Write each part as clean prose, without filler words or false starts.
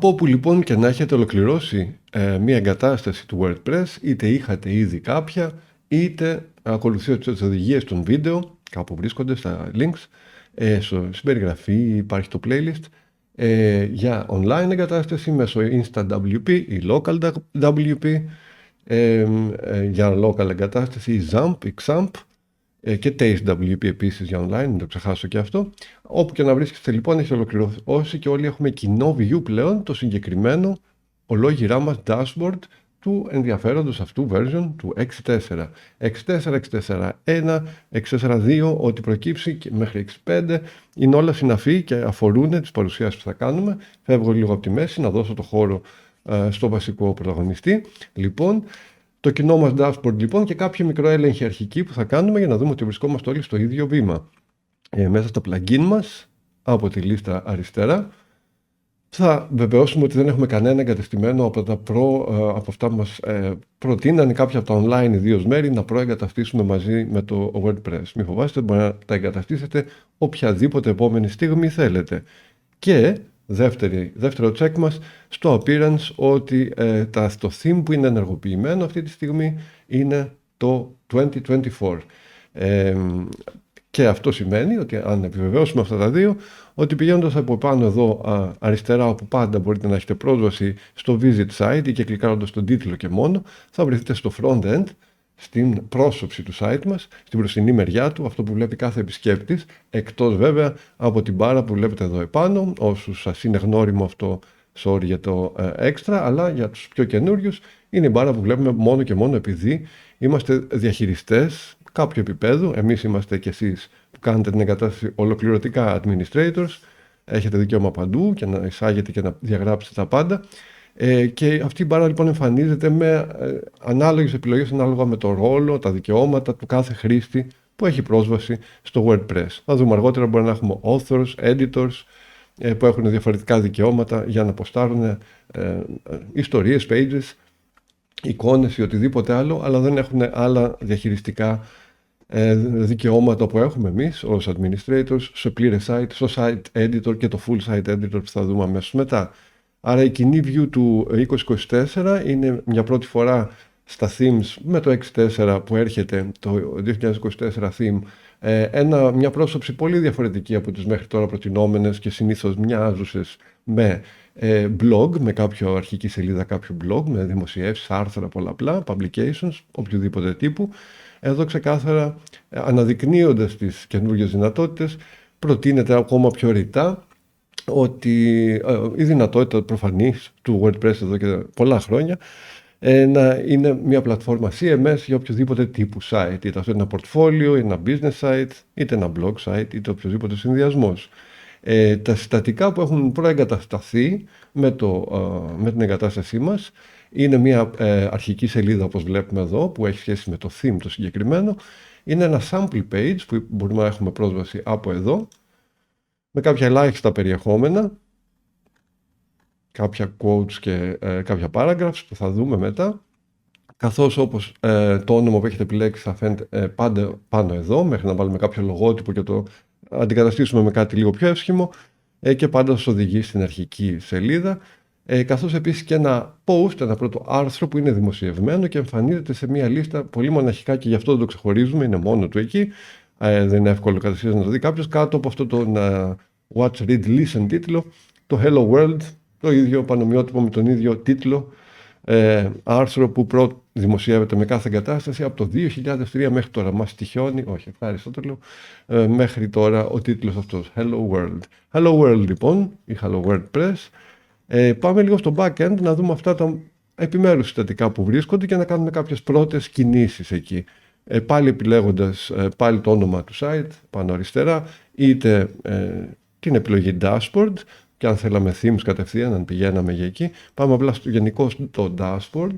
Από όπου λοιπόν και να έχετε ολοκληρώσει μία εγκατάσταση του WordPress, είτε είχατε ήδη κάποια, είτε ακολουθείτε τις οδηγίες των βίντεο, κάπου βρίσκονται στα links, στην περιγραφή υπάρχει το playlist, για online εγκατάσταση μέσω InstaWP ή LocalWP, για local εγκατάσταση ή XAMPP ή XAMPP, και TasteWP επίσης για online, μην το ξεχάσω και αυτό. Όπου και να βρίσκεστε λοιπόν, έχει ολοκληρώσει και όλοι έχουμε κοινό view πλέον το συγκεκριμένο ολόγυρά μας dashboard του ενδιαφέροντος αυτού version του 6.4. 6.4, 6.4.1, 6.4.2, ό,τι προκύψει και μέχρι 6.5 είναι όλα συναφή και αφορούν τις παρουσιάσεις που θα κάνουμε. Φεύγω λίγο από τη μέση να δώσω το χώρο στο βασικό πρωταγωνιστή. Λοιπόν, το κοινό μας dashboard λοιπόν και κάποιο μικρό έλεγχη αρχική που θα κάνουμε για να δούμε ότι βρισκόμαστε όλοι στο ίδιο βήμα. Μέσα στο plugin μας, από τη λίστα αριστερά, θα βεβαιώσουμε ότι δεν έχουμε κανένα εγκατεστημένο από αυτά που μας προτείνανε κάποια από τα online ιδίως μέρη να προεγκαταστήσουμε μαζί με το WordPress. Μην φοβάστε, μπορεί να τα εγκαταστήσετε οποιαδήποτε επόμενη στιγμή θέλετε. Και δεύτερο check μας στο appearance, ότι το theme που είναι ενεργοποιημένο αυτή τη στιγμή είναι το 2024. Και αυτό σημαίνει ότι αν επιβεβαιώσουμε αυτά τα δύο, ότι πηγαίνοντας από πάνω εδώ αριστερά, όπου πάντα μπορείτε να έχετε πρόσβαση στο visit site και κλικάροντας τον τίτλο και μόνο, θα βρεθείτε στο front end, στην πρόσωψη του site μας, στην μπροστινή μεριά του, αυτό που βλέπει κάθε επισκέπτης, εκτός βέβαια από την μπάρα που βλέπετε εδώ επάνω. Όσους σας είναι γνώριμο αυτό, sorry για το έξτρα, αλλά για τους πιο καινούριους είναι η μπάρα που βλέπουμε μόνο και μόνο επειδή είμαστε διαχειριστές κάποιου επίπεδου. Εμείς είμαστε και εσείς που κάνετε την εγκατάσταση ολοκληρωτικά administrators, έχετε δικαίωμα παντού και να εισάγετε και να διαγράψετε τα πάντα. Και αυτή η μπάρα λοιπόν εμφανίζεται με ανάλογες επιλογές ανάλογα με το ρόλο, τα δικαιώματα του κάθε χρήστη που έχει πρόσβαση στο WordPress. Θα δούμε αργότερα, μπορεί να έχουμε authors, editors που έχουν διαφορετικά δικαιώματα για να αποστάρουν ιστορίες, pages, εικόνες ή οτιδήποτε άλλο, αλλά δεν έχουν άλλα διαχειριστικά δικαιώματα που έχουμε εμείς ως administrators σε πλήρες site, στο site editor και το full site editor που θα δούμε αμέσως μετά. Άρα η κοινή view του 2024 είναι μια πρώτη φορά στα themes με το 6.4 που έρχεται το 2024 theme, μια πρόσωψη πολύ διαφορετική από τις μέχρι τώρα προτινόμενες και συνήθως μοιάζουσες με blog, με κάποιο αρχική σελίδα, κάποιο blog, με δημοσιεύσεις, άρθρα πολλαπλά, publications, οποιοδήποτε τύπου. Εδώ ξεκάθαρα αναδεικνύοντας τις καινούργιες δυνατότητες, προτείνεται ακόμα πιο ρητά ότι η δυνατότητα προφανής του WordPress εδώ και πολλά χρόνια να είναι μια πλατφόρμα CMS για οποιοδήποτε τύπου site, είτε αυτό είναι ένα portfolio, ένα business site, είτε ένα blog site, είτε οποιοδήποτε συνδυασμός. Τα συστατικά που έχουν προεγκατασταθεί με την εγκατάστασή μας είναι μια αρχική σελίδα όπως βλέπουμε εδώ που έχει σχέση με το theme το συγκεκριμένο. Είναι ένα sample page που μπορούμε να έχουμε πρόσβαση από εδώ με κάποια ελάχιστα περιεχόμενα, κάποια quotes και κάποια paragraphs που θα δούμε μετά, καθώς όπως το όνομα που έχετε επιλέξει θα φαίνεται πάντα πάνω εδώ, μέχρι να βάλουμε κάποιο λογότυπο και το αντικαταστήσουμε με κάτι λίγο πιο εύσχυμο, και πάντα σας οδηγεί στην αρχική σελίδα, καθώς επίσης και ένα post, ένα πρώτο άρθρο που είναι δημοσιευμένο και εμφανίζεται σε μια λίστα πολύ μοναχικά και γι' αυτό δεν το ξεχωρίζουμε, είναι μόνο του εκεί. Δεν είναι εύκολο κατευθείαν να το δει κάποιος, κάτω από αυτό το Watch, Read, Listen τίτλο, το Hello World, το ίδιο πανομοιότυπο με τον ίδιο τίτλο, άρθρο που δημοσιεύεται με κάθε εγκατάσταση από το 2003 μέχρι τώρα. Μας τυχιώνει, όχι ευχάριστο το λέω, μέχρι τώρα ο τίτλος αυτός, Hello World. Hello World λοιπόν, ή Hello WordPress. Πάμε λίγο στο backend να δούμε αυτά τα επιμέρους συστατικά που βρίσκονται και να κάνουμε κάποιες πρώτες κινήσεις εκεί. Πάλι επιλέγοντας πάλι το όνομα του site πάνω αριστερά, είτε την επιλογή dashboard, και αν θέλαμε themes κατευθείαν, αν πηγαίναμε για εκεί, πάμε απλά στο γενικό το dashboard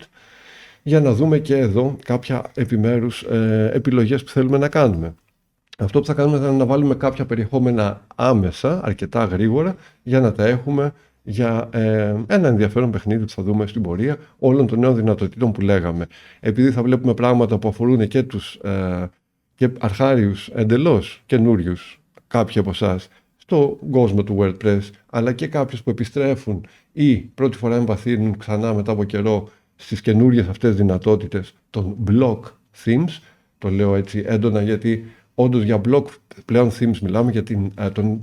για να δούμε και εδώ κάποια επιμέρους επιλογές που θέλουμε να κάνουμε. Αυτό που θα κάνουμε θα είναι να βάλουμε κάποια περιεχόμενα άμεσα, αρκετά γρήγορα, για να τα έχουμε για ένα ενδιαφέρον παιχνίδι που θα δούμε στην πορεία όλων των νέων δυνατοτήτων που λέγαμε. Επειδή θα βλέπουμε πράγματα που αφορούν και τους και αρχάριους εντελώς καινούριους, κάποιοι από εσάς, στον κόσμο του WordPress, αλλά και κάποιους που επιστρέφουν ή πρώτη φορά εμβαθύνουν ξανά μετά από καιρό στις καινούριες αυτές δυνατότητες των block themes. Το λέω έτσι έντονα γιατί όντως για block πλέον themes μιλάμε, για τη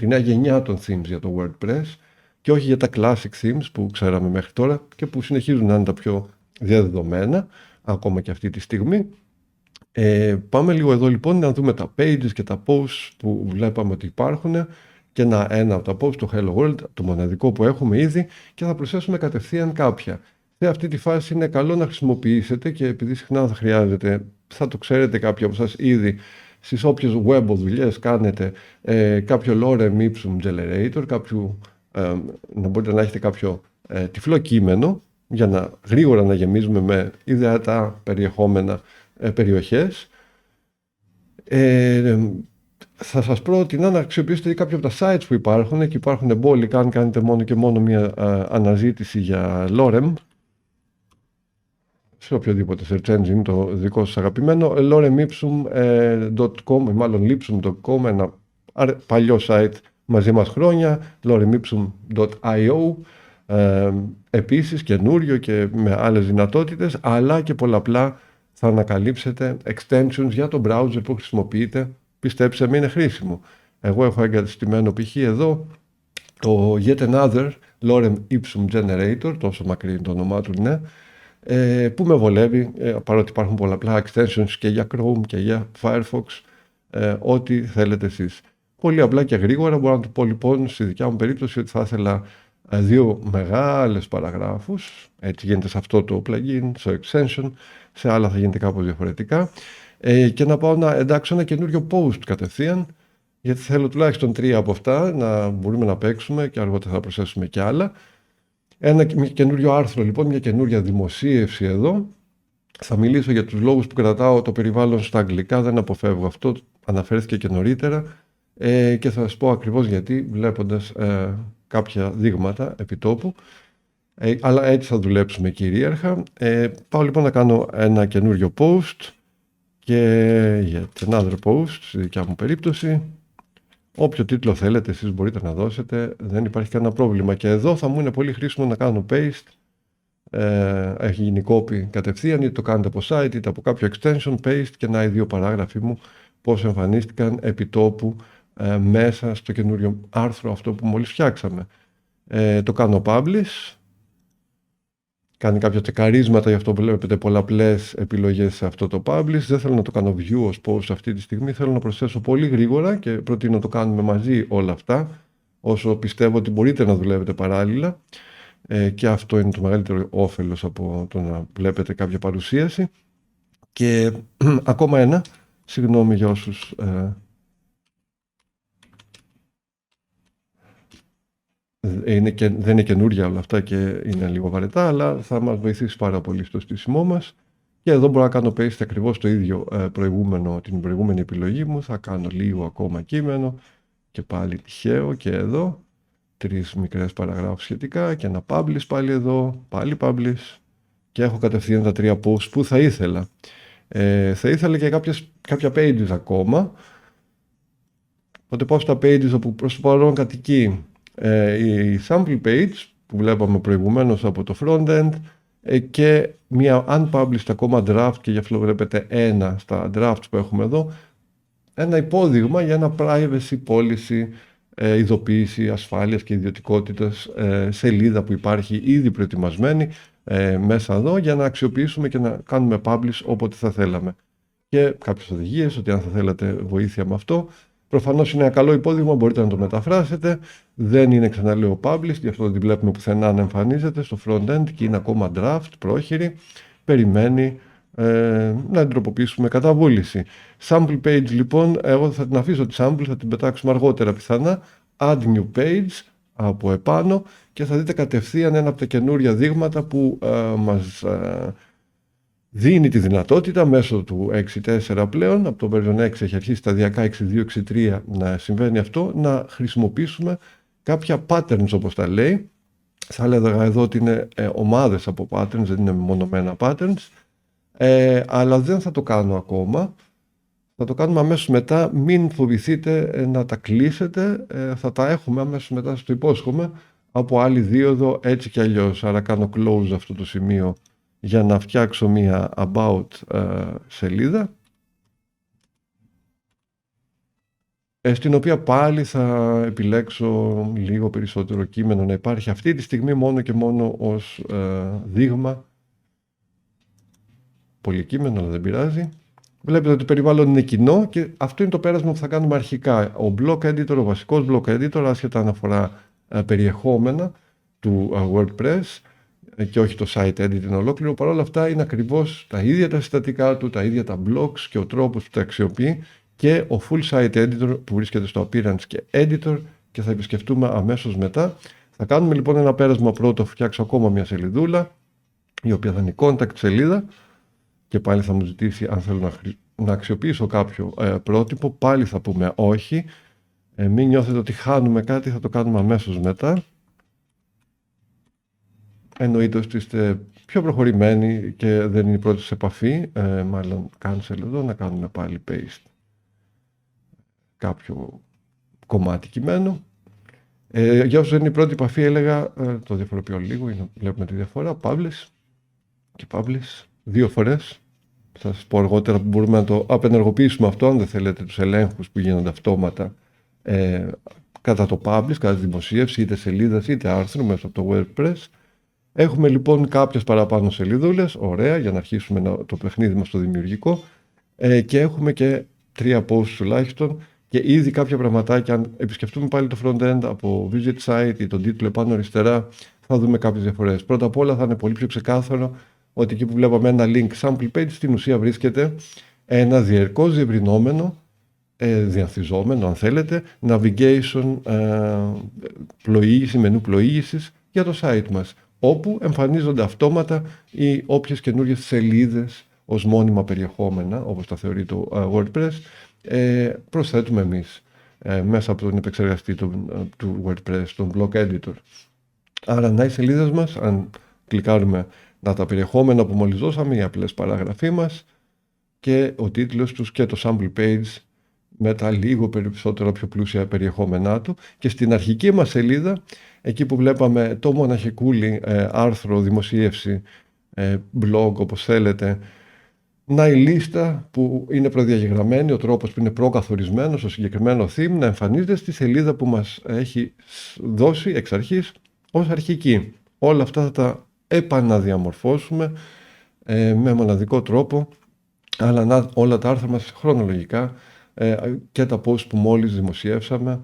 νέα γενιά των themes για το WordPress και όχι για τα classic themes που ξέραμε μέχρι τώρα και που συνεχίζουν να είναι τα πιο διαδεδομένα ακόμα και αυτή τη στιγμή. Πάμε λίγο εδώ λοιπόν να δούμε τα pages και τα posts που βλέπαμε ότι υπάρχουν και ένα από τα posts, το Hello World, το μοναδικό που έχουμε ήδη, και θα προσθέσουμε κατευθείαν κάποια. Σε αυτή τη φάση είναι καλό να χρησιμοποιήσετε, και επειδή συχνά θα χρειάζεται, θα το ξέρετε κάποιοι από εσάς ήδη, στις όποιες web δουλειές κάνετε, κάποιο lorem ipsum generator, να μπορείτε να έχετε κάποιο τυφλό κείμενο για να γρήγορα να γεμίζουμε με ιδεατά περιεχόμενα περιοχές. Θα σας πρότεινα να αξιοποιήσετε κάποια από τα sites που υπάρχουν, και υπάρχουν μπόλικα αν κάνετε μόνο και μόνο μια αναζήτηση για lorem σε οποιοδήποτε search engine το δικό σας αγαπημένο, loremipsum.com ή μάλλον lipsum.com, ένα παλιό site μαζί μας χρόνια, loremipsum.io, επίσης καινούριο και με άλλες δυνατότητες, αλλά και πολλαπλά θα ανακαλύψετε extensions για το browser που χρησιμοποιείτε. Πιστέψτε με, είναι χρήσιμο. Εγώ έχω εγκατεστημένο π.χ. εδώ το Yet Another Lorem Ipsum Generator, τόσο μακρύ είναι το όνομά του, ναι, που με βολεύει, παρότι υπάρχουν πολλαπλά extensions και για Chrome και για Firefox, ό,τι θέλετε εσείς. Πολύ απλά και γρήγορα μπορώ να το πω λοιπόν στη δικιά μου περίπτωση ότι θα ήθελα 2 μεγάλες παραγράφους, έτσι γίνεται σε αυτό το plugin, στο extension, σε άλλα θα γίνεται κάπως διαφορετικά, και να πάω να εντάξω ένα καινούριο post κατευθείαν, γιατί θέλω τουλάχιστον 3 από αυτά να μπορούμε να παίξουμε και αργότερα θα προσθέσουμε και άλλα. Ένα καινούριο άρθρο λοιπόν, μια καινούρια δημοσίευση εδώ. Θα μιλήσω για τους λόγους που κρατάω το περιβάλλον στα αγγλικά, δεν αποφεύγω αυτό, αναφέρθηκε και νωρίτερα, και θα σας πω ακριβώς γιατί, βλέποντας κάποια δείγματα επιτόπου, αλλά έτσι θα δουλέψουμε κυρίαρχα. Πάω λοιπόν να κάνω ένα καινούριο post και another post στη δικιά μου περίπτωση. Όποιο τίτλο θέλετε εσείς μπορείτε να δώσετε, δεν υπάρχει κανένα πρόβλημα, και εδώ θα μου είναι πολύ χρήσιμο να κάνω paste. Έχει γίνει copy κατευθείαν, είτε το κάνετε από site είτε από κάποιο extension, paste, και να οι 2 παράγραφοι μου πώς εμφανίστηκαν επιτόπου μέσα στο καινούριο άρθρο αυτό που μόλις φτιάξαμε. Το κάνω publish, κάνει κάποια τσεκαρίσματα, γι' αυτό βλέπετε πολλαπλές επιλογές σε αυτό το publish. Δεν θέλω να το κάνω view ως post αυτή τη στιγμή, θέλω να προσθέσω πολύ γρήγορα και προτείνω να το κάνουμε μαζί όλα αυτά, όσο πιστεύω ότι μπορείτε να δουλεύετε παράλληλα, και αυτό είναι το μεγαλύτερο όφελος από το να βλέπετε κάποια παρουσίαση. Και ακόμα ένα, συγγνώμη για όσους δεν είναι καινούρια όλα αυτά και είναι λίγο βαρετά, αλλά θα μας βοηθήσει πάρα πολύ στο στήσιμό μας. Και εδώ μπορώ να κάνω paste ακριβώς το ίδιο την προηγούμενη επιλογή μου. Θα κάνω λίγο ακόμα κείμενο και πάλι τυχαίο, και εδώ 3 μικρές παραγράφους σχετικά και ένα publish πάλι εδώ, πάλι publish, και έχω κατευθείαν τα 3 posts που θα ήθελα. Θα ήθελα και κάποια pages ακόμα, οπότε πάω στα pages όπου προς το παρόν κατοικεί η sample page που βλέπαμε προηγουμένως από το frontend, και μια unpublished ακόμα draft, και γι' αυτό βλέπετε ένα στα drafts που έχουμε εδώ, ένα υπόδειγμα για ένα privacy policy, ειδοποίηση ασφάλειας και ιδιωτικότητας, σελίδα που υπάρχει ήδη προετοιμασμένη μέσα εδώ, για να αξιοποιήσουμε και να κάνουμε publish όποτε θα θέλαμε, και κάποιες οδηγίες ότι αν θα θέλατε βοήθεια με αυτό. Προφανώς είναι ένα καλό υπόδειγμα, μπορείτε να το μεταφράσετε. Δεν είναι, ξαναλέω, published, γι' αυτό δεν τη βλέπουμε πουθενά να εμφανίζεται στο front-end και είναι ακόμα draft, πρόχειρη. Περιμένει να την τροποποιήσουμε κατά βούληση. Sample page λοιπόν, εγώ θα την αφήσω τη sample, θα την πετάξουμε αργότερα πιθανά. Add new page από επάνω, και θα δείτε κατευθείαν ένα από τα καινούρια δείγματα που μας δίνει τη δυνατότητα μέσω του 6.4 πλέον, από το version 6 έχει αρχίσει σταδιακά 6.2, 6.3 να συμβαίνει αυτό, να χρησιμοποιήσουμε κάποια patterns όπως τα λέει. Θα έλεγα εδώ ότι είναι ομάδες από patterns, δεν είναι μονομένα patterns, αλλά δεν θα το κάνω ακόμα. Θα το κάνουμε αμέσως μετά, μην φοβηθείτε να τα κλείσετε, θα τα έχουμε αμέσως μετά, στο υπόσχομαι, από άλλη δίωδο έτσι κι αλλιώς. Άρα κάνω close αυτό το σημείο για να φτιάξω μία about σελίδα, στην οποία πάλι θα επιλέξω λίγο περισσότερο κείμενο να υπάρχει αυτή τη στιγμή μόνο και μόνο ως δείγμα. Πολύ κείμενο, αλλά δεν πειράζει. Βλέπετε ότι το περιβάλλον είναι κοινό και αυτό είναι το πέρασμα που θα κάνουμε αρχικά. Ο block editor, ο βασικός block editor, άσχετα αν αφορά περιεχόμενα του WordPress και όχι το site editing ολόκληρο, παρόλα αυτά είναι ακριβώς τα ίδια τα συστατικά του, τα ίδια τα blocks και ο τρόπος που τα αξιοποιεί και ο full site editor που βρίσκεται στο appearance και editor και θα επισκεφτούμε αμέσως μετά. Θα κάνουμε λοιπόν ένα πέρασμα πρώτο, φτιάξω ακόμα μια σελιδούλα η οποία θα είναι η contact σελίδα και πάλι θα μου ζητήσει αν θέλω να αξιοποιήσω κάποιο πρότυπο, πάλι θα πούμε όχι. Μην νιώθετε ότι χάνουμε κάτι, θα το κάνουμε αμέσως μετά. Εννοείται ότι είστε πιο προχωρημένοι και δεν είναι η πρώτη σε επαφή, μάλλον cancel εδώ, να κάνουμε πάλι paste κάποιο κομμάτι κειμένου. Για όσους δεν είναι η πρώτη επαφή έλεγα, το διαφοροποιώ λίγο, βλέπουμε τη διαφορά, publish και publish 2 φορές. Θα σας πω αργότερα που μπορούμε να το απενεργοποιήσουμε αυτό, αν δεν θέλετε τους ελέγχους που γίνονται αυτόματα κατά το publish, κατά τη δημοσίευση, είτε σελίδας είτε άρθρο μέσα από το WordPress. Έχουμε λοιπόν κάποιες παραπάνω σελίδουλες, ωραία, για να αρχίσουμε το παιχνίδι μας το δημιουργικό, και έχουμε και 3 posts τουλάχιστον και ήδη κάποια πραγματάκια. Αν επισκεφτούμε πάλι το front-end από visit site ή τον τίτλο επάνω αριστερά, θα δούμε κάποιες διαφορές. Πρώτα απ' όλα θα είναι πολύ πιο ξεκάθαρο ότι εκεί που βλέπαμε ένα link sample page, στην ουσία βρίσκεται ένα διαρκώς διευρυνόμενο, διανθιζόμενο αν θέλετε, navigation, πλοήγηση, μενού πλοήγησης για το site μας, όπου εμφανίζονται αυτόματα οι όποιες καινούργιες σελίδες ως μόνιμα περιεχόμενα, όπως τα θεωρεί το WordPress, προσθέτουμε εμείς μέσα από τον επεξεργαστή του WordPress, τον block editor. Άρα να οι σελίδες μας, αν κλικάρουμε να τα περιεχόμενα που μόλις δώσαμε, οι απλές παράγραφοί μας και ο τίτλος τους και το sample page με τα λίγο περισσότερο πιο πλούσια περιεχόμενά του, και στην αρχική μας σελίδα, εκεί που βλέπαμε το μοναχικούλι άρθρο, δημοσίευση, blog όπως θέλετε, να η λίστα που είναι προδιαγεγραμμένη, ο τρόπος που είναι προκαθορισμένος στο συγκεκριμένο theme να εμφανίζεται στη σελίδα που μας έχει δώσει εξ αρχής ως αρχική. Όλα αυτά θα τα επαναδιαμορφώσουμε με μοναδικό τρόπο, αλλά όλα τα άρθρα μας χρονολογικά και τα post που μόλις δημοσιεύσαμε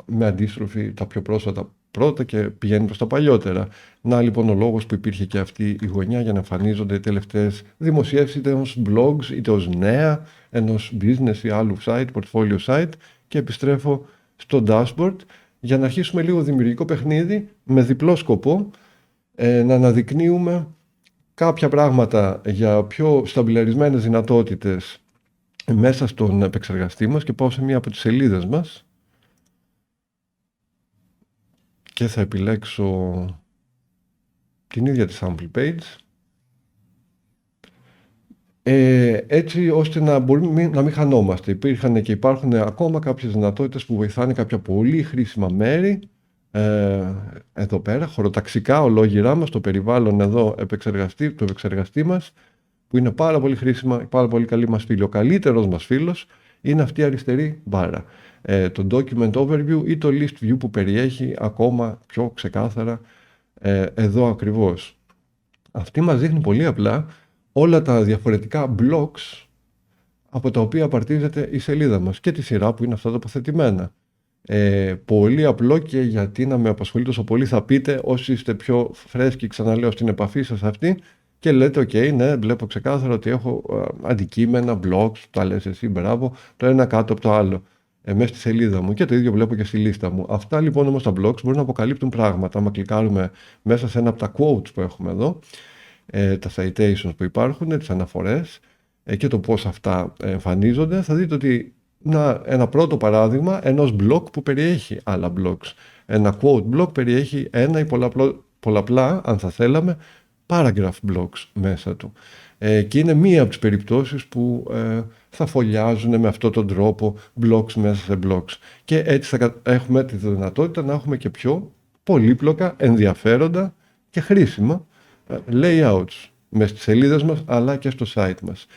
με αντίστροφη τα πιο πρόσφατα πρώτα και πηγαίνει προς τα παλιότερα. Να λοιπόν ο λόγος που υπήρχε και αυτή η γωνιά για να εμφανίζονται οι τελευταίες δημοσιεύσεις είτε ως blogs είτε ως νέα ενός business ή άλλου site, portfolio site, και επιστρέφω στο dashboard για να αρχίσουμε λίγο δημιουργικό παιχνίδι με διπλό σκοπό, να αναδεικνύουμε κάποια πράγματα για πιο σταμπιλαρισμένες δυνατότητες μέσα στον επεξεργαστή μας, και πάω σε μία από τις σελίδες μας και θα επιλέξω την ίδια τη sample page, έτσι ώστε να μην χανόμαστε. Υπήρχαν και υπάρχουν ακόμα κάποιες δυνατότητες που βοηθάνε κάποια πολύ χρήσιμα μέρη εδώ πέρα, χωροταξικά ολόγυρά μας, το περιβάλλον εδώ το επεξεργαστή μας, που είναι πάρα πολύ χρήσιμα, πάρα πολύ καλή μας φίλη. Ο καλύτερος μας φίλος είναι αυτή η αριστερή μπάρα, το document overview ή το list view που περιέχει ακόμα πιο ξεκάθαρα εδώ ακριβώς. Αυτή μας δείχνει πολύ απλά όλα τα διαφορετικά blocks από τα οποία απαρτίζεται η σελίδα μας και τη σειρά που είναι αυτά τοποθετημένα. Πολύ απλό, και γιατί να με απασχολεί τόσο πολύ, θα πείτε όσοι είστε πιο φρέσκοι, ξαναλέω, στην επαφή σας αυτή και λέτε ok, ναι, βλέπω ξεκάθαρα ότι έχω αντικείμενα, blogs, τα λες εσύ, μπράβο, το ένα κάτω από το άλλο μέσα στη σελίδα μου, και το ίδιο βλέπω και στη λίστα μου. Αυτά λοιπόν όμως τα blogs μπορούν να αποκαλύπτουν πράγματα. Άμα κλικάρουμε μέσα σε ένα από τα quotes που έχουμε εδώ, τα citations που υπάρχουν, τις αναφορές και το πώς αυτά εμφανίζονται, θα δείτε ότι ένα πρώτο παράδειγμα ενός blog που περιέχει άλλα blogs. Ένα quote blog περιέχει ένα ή πολλαπλά, αν θα θέλαμε, paragraph blogs μέσα του. Και είναι μία από τις περιπτώσεις που θα φωλιάζουν με αυτόν τον τρόπο blocks μέσα σε blocks. Και έτσι θα έχουμε τη δυνατότητα να έχουμε και πιο πολύπλοκα, ενδιαφέροντα και χρήσιμα layouts μες στις σελίδες μας αλλά και στο site μας.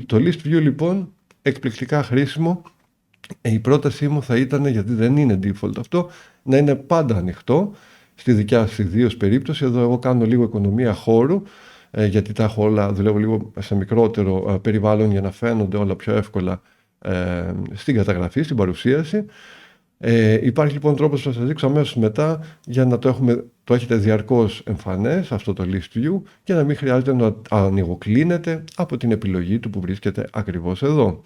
Το list view λοιπόν εκπληκτικά χρήσιμο. Η πρότασή μου θα ήταν, γιατί δεν είναι default αυτό, να είναι πάντα ανοιχτό. Στη δικιά σας ιδίως περίπτωση, εδώ εγώ κάνω λίγο οικονομία χώρου, γιατί τα έχω όλα, δουλεύω λίγο σε μικρότερο περιβάλλον για να φαίνονται όλα πιο εύκολα στην καταγραφή, στην παρουσίαση. Υπάρχει λοιπόν τρόπος που θα σας δείξω αμέσως μετά για να το έχετε διαρκώς εμφανές αυτό το list view και να μην χρειάζεται να ανοιγοκλίνετε από την επιλογή του που βρίσκεται ακριβώς εδώ.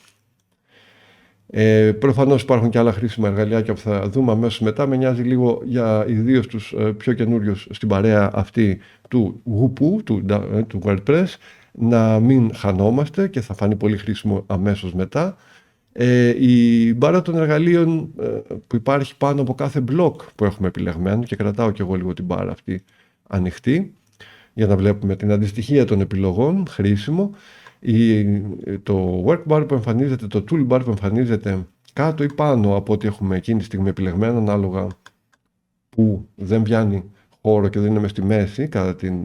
Προφανώς υπάρχουν και άλλα χρήσιμα εργαλειάκια που θα δούμε αμέσως μετά. Με νοιάζει λίγο για ιδίως τους πιο καινούριους στην παρέα αυτή του WPO, του WordPress, να μην χανόμαστε και θα φανεί πολύ χρήσιμο αμέσως μετά. Η μπάρα των εργαλείων που υπάρχει πάνω από κάθε blog που έχουμε επιλεγμένο, και κρατάω και εγώ λίγο την μπάρα αυτή ανοιχτή για να βλέπουμε την αντιστοιχεία των επιλογών, χρήσιμο. Το workbar που εμφανίζεται, το toolbar που εμφανίζεται κάτω ή πάνω από ό,τι έχουμε εκείνη τη στιγμή επιλεγμένο, ανάλογα που δεν πιάνει χώρο και δεν είναι μες στη μέση κατά την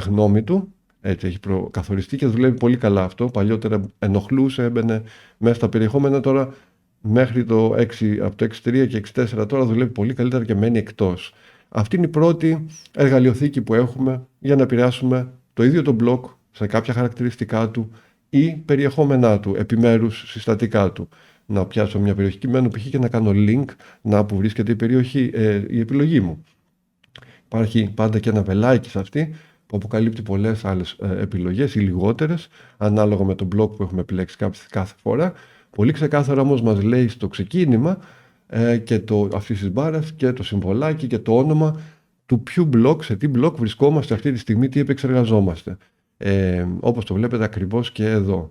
γνώμη του. Έτσι έχει προκαθοριστεί και δουλεύει πολύ καλά αυτό. Παλιότερα ενοχλούσε, έμπαινε μέσα στα περιεχόμενα, τώρα μέχρι το 6, από το 6.3 και 6.4 τώρα δουλεύει πολύ καλύτερα και μένει εκτός. Αυτή είναι η πρώτη εργαλειοθήκη που έχουμε για να επηρεάσουμε το ίδιο το blog σε κάποια χαρακτηριστικά του ή περιεχόμενά του, επιμέρους συστατικά του. Να πιάσω μια περιοχή κειμένου π.χ. και να κάνω link να που βρίσκεται η επιλογή μου. Υπάρχει πάντα και ένα βελάκι σε αυτή που αποκαλύπτει πολλές άλλες επιλογές ή λιγότερες, ανάλογα με το blog που έχουμε επιλέξει κάθε φορά. Πολύ ξεκάθαρα όμως μας λέει στο ξεκίνημα και αυτής της μπάρας και το συμβολάκι και το όνομα του ποιου blog, σε τι blog βρισκόμαστε αυτή τη στιγμή, τι επεξεργαζόμαστε. Όπως το βλέπετε ακριβώς και εδώ.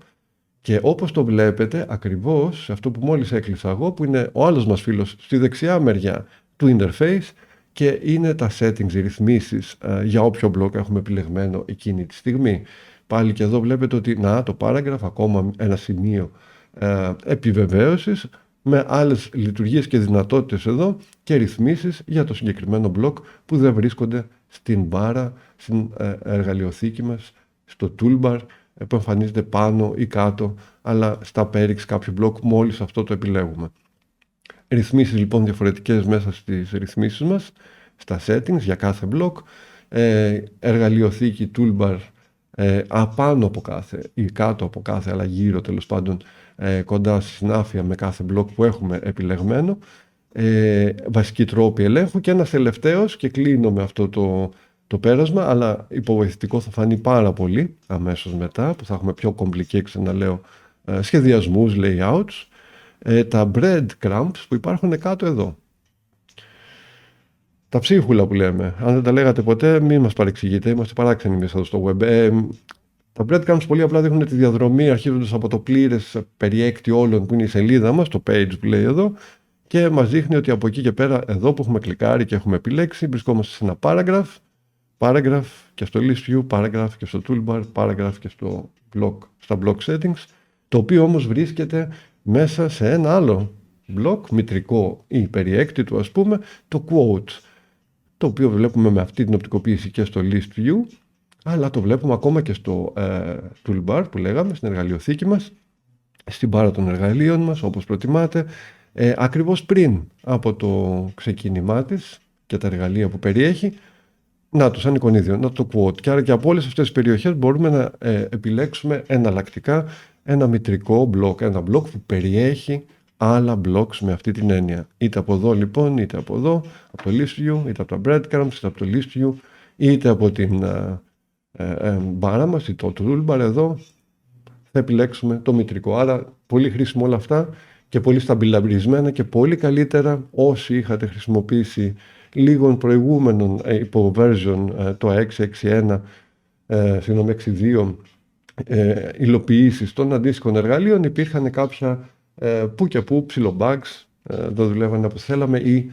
Και όπως το βλέπετε ακριβώς σε αυτό που μόλις έκλεισα εγώ, που είναι ο άλλος μας φίλος στη δεξιά μεριά του interface, και είναι τα settings, οι ρυθμίσεις για όποιο blog έχουμε επιλεγμένο εκείνη τη στιγμή. Πάλι και εδώ βλέπετε ότι το paragraph, ακόμα ένα σημείο επιβεβαίωσης με άλλες λειτουργίες και δυνατότητες εδώ και ρυθμίσεις για το συγκεκριμένο blog που δεν βρίσκονται στην μπάρα, στην εργαλειοθήκη μας, στο toolbar που εμφανίζεται πάνω ή κάτω, αλλά στα πέριξ κάποιου blog μόλις αυτό το επιλέγουμε. Ρυθμίσεις λοιπόν διαφορετικές μέσα στις ρυθμίσεις μας, στα settings για κάθε blog, εργαλειοθήκη toolbar απάνω από κάθε ή κάτω από κάθε, αλλά γύρω τέλος πάντων κοντά στη συνάφεια με κάθε blog που έχουμε επιλεγμένο, βασικοί τρόποι ελέγχου και ένας τελευταίος, και κλείνω με αυτό το πέρασμα, αλλά υποβοηθητικό θα φανεί πάρα πολύ αμέσως μετά, που θα έχουμε πιο complicated, ξαναλέω, σχεδιασμούς, layouts, τα breadcrumbs που υπάρχουν κάτω εδώ. Τα ψίχουλα που λέμε. Αν δεν τα λέγατε ποτέ, μην μας παρεξηγείτε, είμαστε παράξενοι μέσα εδώ στο web. Τα breadcrumbs πολύ απλά δείχνουν τη διαδρομή, αρχίζοντας από το πλήρες περιέκτη όλων που είναι η σελίδα μας, το page που λέει εδώ, και μας δείχνει ότι από εκεί και πέρα, εδώ που έχουμε κλικάρει και έχουμε επιλέξει, βρισκόμαστε σε ένα paragraph και στο list view, paragraph και στο toolbar, paragraph και στα block settings, το οποίο όμως βρίσκεται μέσα σε ένα άλλο block, μητρικό ή περιέκτητο ας πούμε, το quote, το οποίο βλέπουμε με αυτή την οπτικοποίηση και στο list view, αλλά το βλέπουμε ακόμα και στο toolbar που λέγαμε, στην εργαλειοθήκη μας, στην μπάρα των εργαλείων μας, όπως προτιμάτε, ακριβώς πριν από το ξεκίνημά της και τα εργαλεία που περιέχει. Σαν εικονίδιο, το quote. Και άρα και από όλες αυτές τις περιοχές μπορούμε να επιλέξουμε εναλλακτικά ένα μητρικό blog, ένα blog που περιέχει άλλα blogs με αυτή την έννοια. Είτε από εδώ λοιπόν, είτε από εδώ, από το list view, είτε από τα breadcrumbs, είτε από το list view, είτε από την μπάρα μας, είτε το toolbar εδώ, θα επιλέξουμε το μητρικό. Άρα πολύ χρήσιμο όλα αυτά και πολύ σταμπιλαμπρισμένα και πολύ καλύτερα όσοι είχατε χρησιμοποιήσει λίγων προηγούμενων υπό version το 6.6.1, 6.2 υλοποιήσεις των αντίστοιχων εργαλείων, υπήρχαν κάποια που και που ψιλοbugs, δεν δουλεύανε όπως θέλαμε ή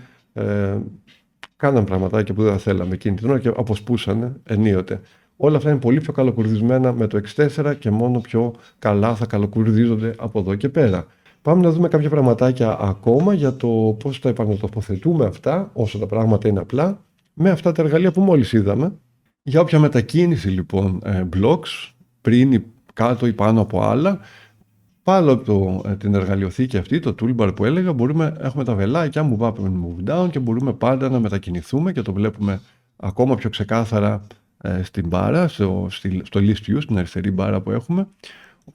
κάναν πραγματάκια που δεν θέλαμε εκείνη την ώρα και αποσπούσανε ενίοτε. Όλα αυτά είναι πολύ πιο καλοκουρδισμένα με το X4 και μόνο πιο καλά θα καλοκουρδίζονται από εδώ και πέρα. Πάμε να δούμε κάποια πραγματάκια ακόμα για το πώς τα επανατοποθετούμε αυτά, όσο τα πράγματα είναι απλά, με αυτά τα εργαλεία που μόλις είδαμε. Για όποια μετακίνηση λοιπόν blocks, πριν ή κάτω ή πάνω από άλλα, πάνω από την εργαλειοθήκη αυτή, το toolbar που έλεγα, έχουμε τα βελάκια move up and move down και μπορούμε πάντα να μετακινηθούμε και το βλέπουμε ακόμα πιο ξεκάθαρα στην μπάρα, στο list view, στην αριστερή μπάρα που έχουμε,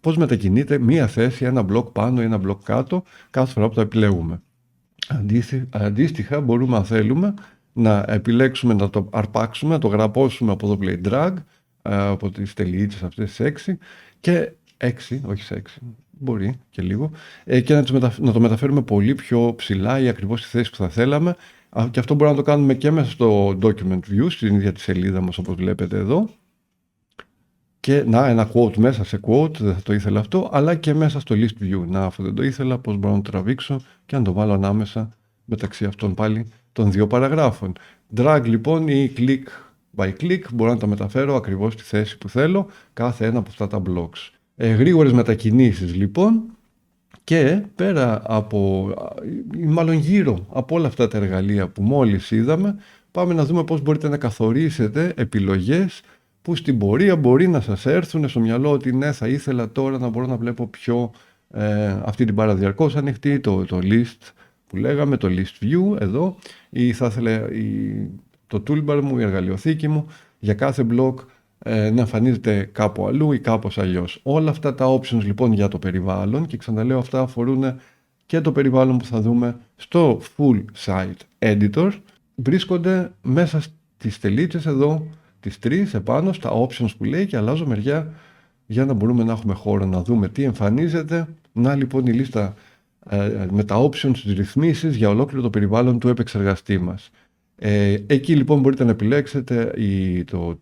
πώς μετακινείται μία θέση, ένα μπλοκ πάνω ή ένα μπλοκ κάτω κάθε φορά που το επιλέγουμε. Αντίστοιχα μπορούμε, αν θέλουμε, να επιλέξουμε να το αρπάξουμε, να το γραπώσουμε από εδώ play drag, από τις τελειίτσες αυτές τις 6 και 6, όχι σε 6, μπορεί και λίγο, και να το μεταφέρουμε πολύ πιο ψηλά ή ακριβώς στη θέση που θα θέλαμε. Και αυτό μπορούμε να το κάνουμε και μέσα στο document view, στην ίδια τη σελίδα μας όπως βλέπετε εδώ. Και ένα quote μέσα σε quote, δεν θα το ήθελα αυτό, αλλά και μέσα στο list view. Αφού δεν το ήθελα, πώς μπορώ να το τραβήξω και να το βάλω ανάμεσα μεταξύ αυτών πάλι των δύο παραγράφων. Drag λοιπόν ή click by click, μπορώ να τα μεταφέρω ακριβώς στη θέση που θέλω, κάθε ένα από αυτά τα blocks. Γρήγορες μετακινήσεις λοιπόν, και πέρα από, μάλλον γύρω από όλα αυτά τα εργαλεία που μόλις είδαμε, πάμε να δούμε πώς μπορείτε να καθορίσετε επιλογές που στην πορεία μπορεί να σας έρθουν στο μυαλό ότι ναι, θα ήθελα τώρα να μπορώ να βλέπω πιο αυτή την μπάρα διαρκώς ανοιχτή, το list που λέγαμε, το list view εδώ, ή θα ήθελα το toolbar μου, η εργαλειοθήκη μου για κάθε block να εμφανίζεται κάπου αλλού ή κάπως αλλιώς. Όλα αυτά τα options λοιπόν για το περιβάλλον, και ξαναλέω αυτά αφορούν και το περιβάλλον που θα δούμε στο full site editor, βρίσκονται μέσα στις τελίτσες εδώ, τις τρεις επάνω στα options που λέει, και αλλάζω μεριά για να μπορούμε να έχουμε χώρο να δούμε τι εμφανίζεται. Να λοιπόν η λίστα με τα options, τις ρυθμίσεις για ολόκληρο το περιβάλλον του επεξεργαστή μας. Εκεί λοιπόν μπορείτε να επιλέξετε το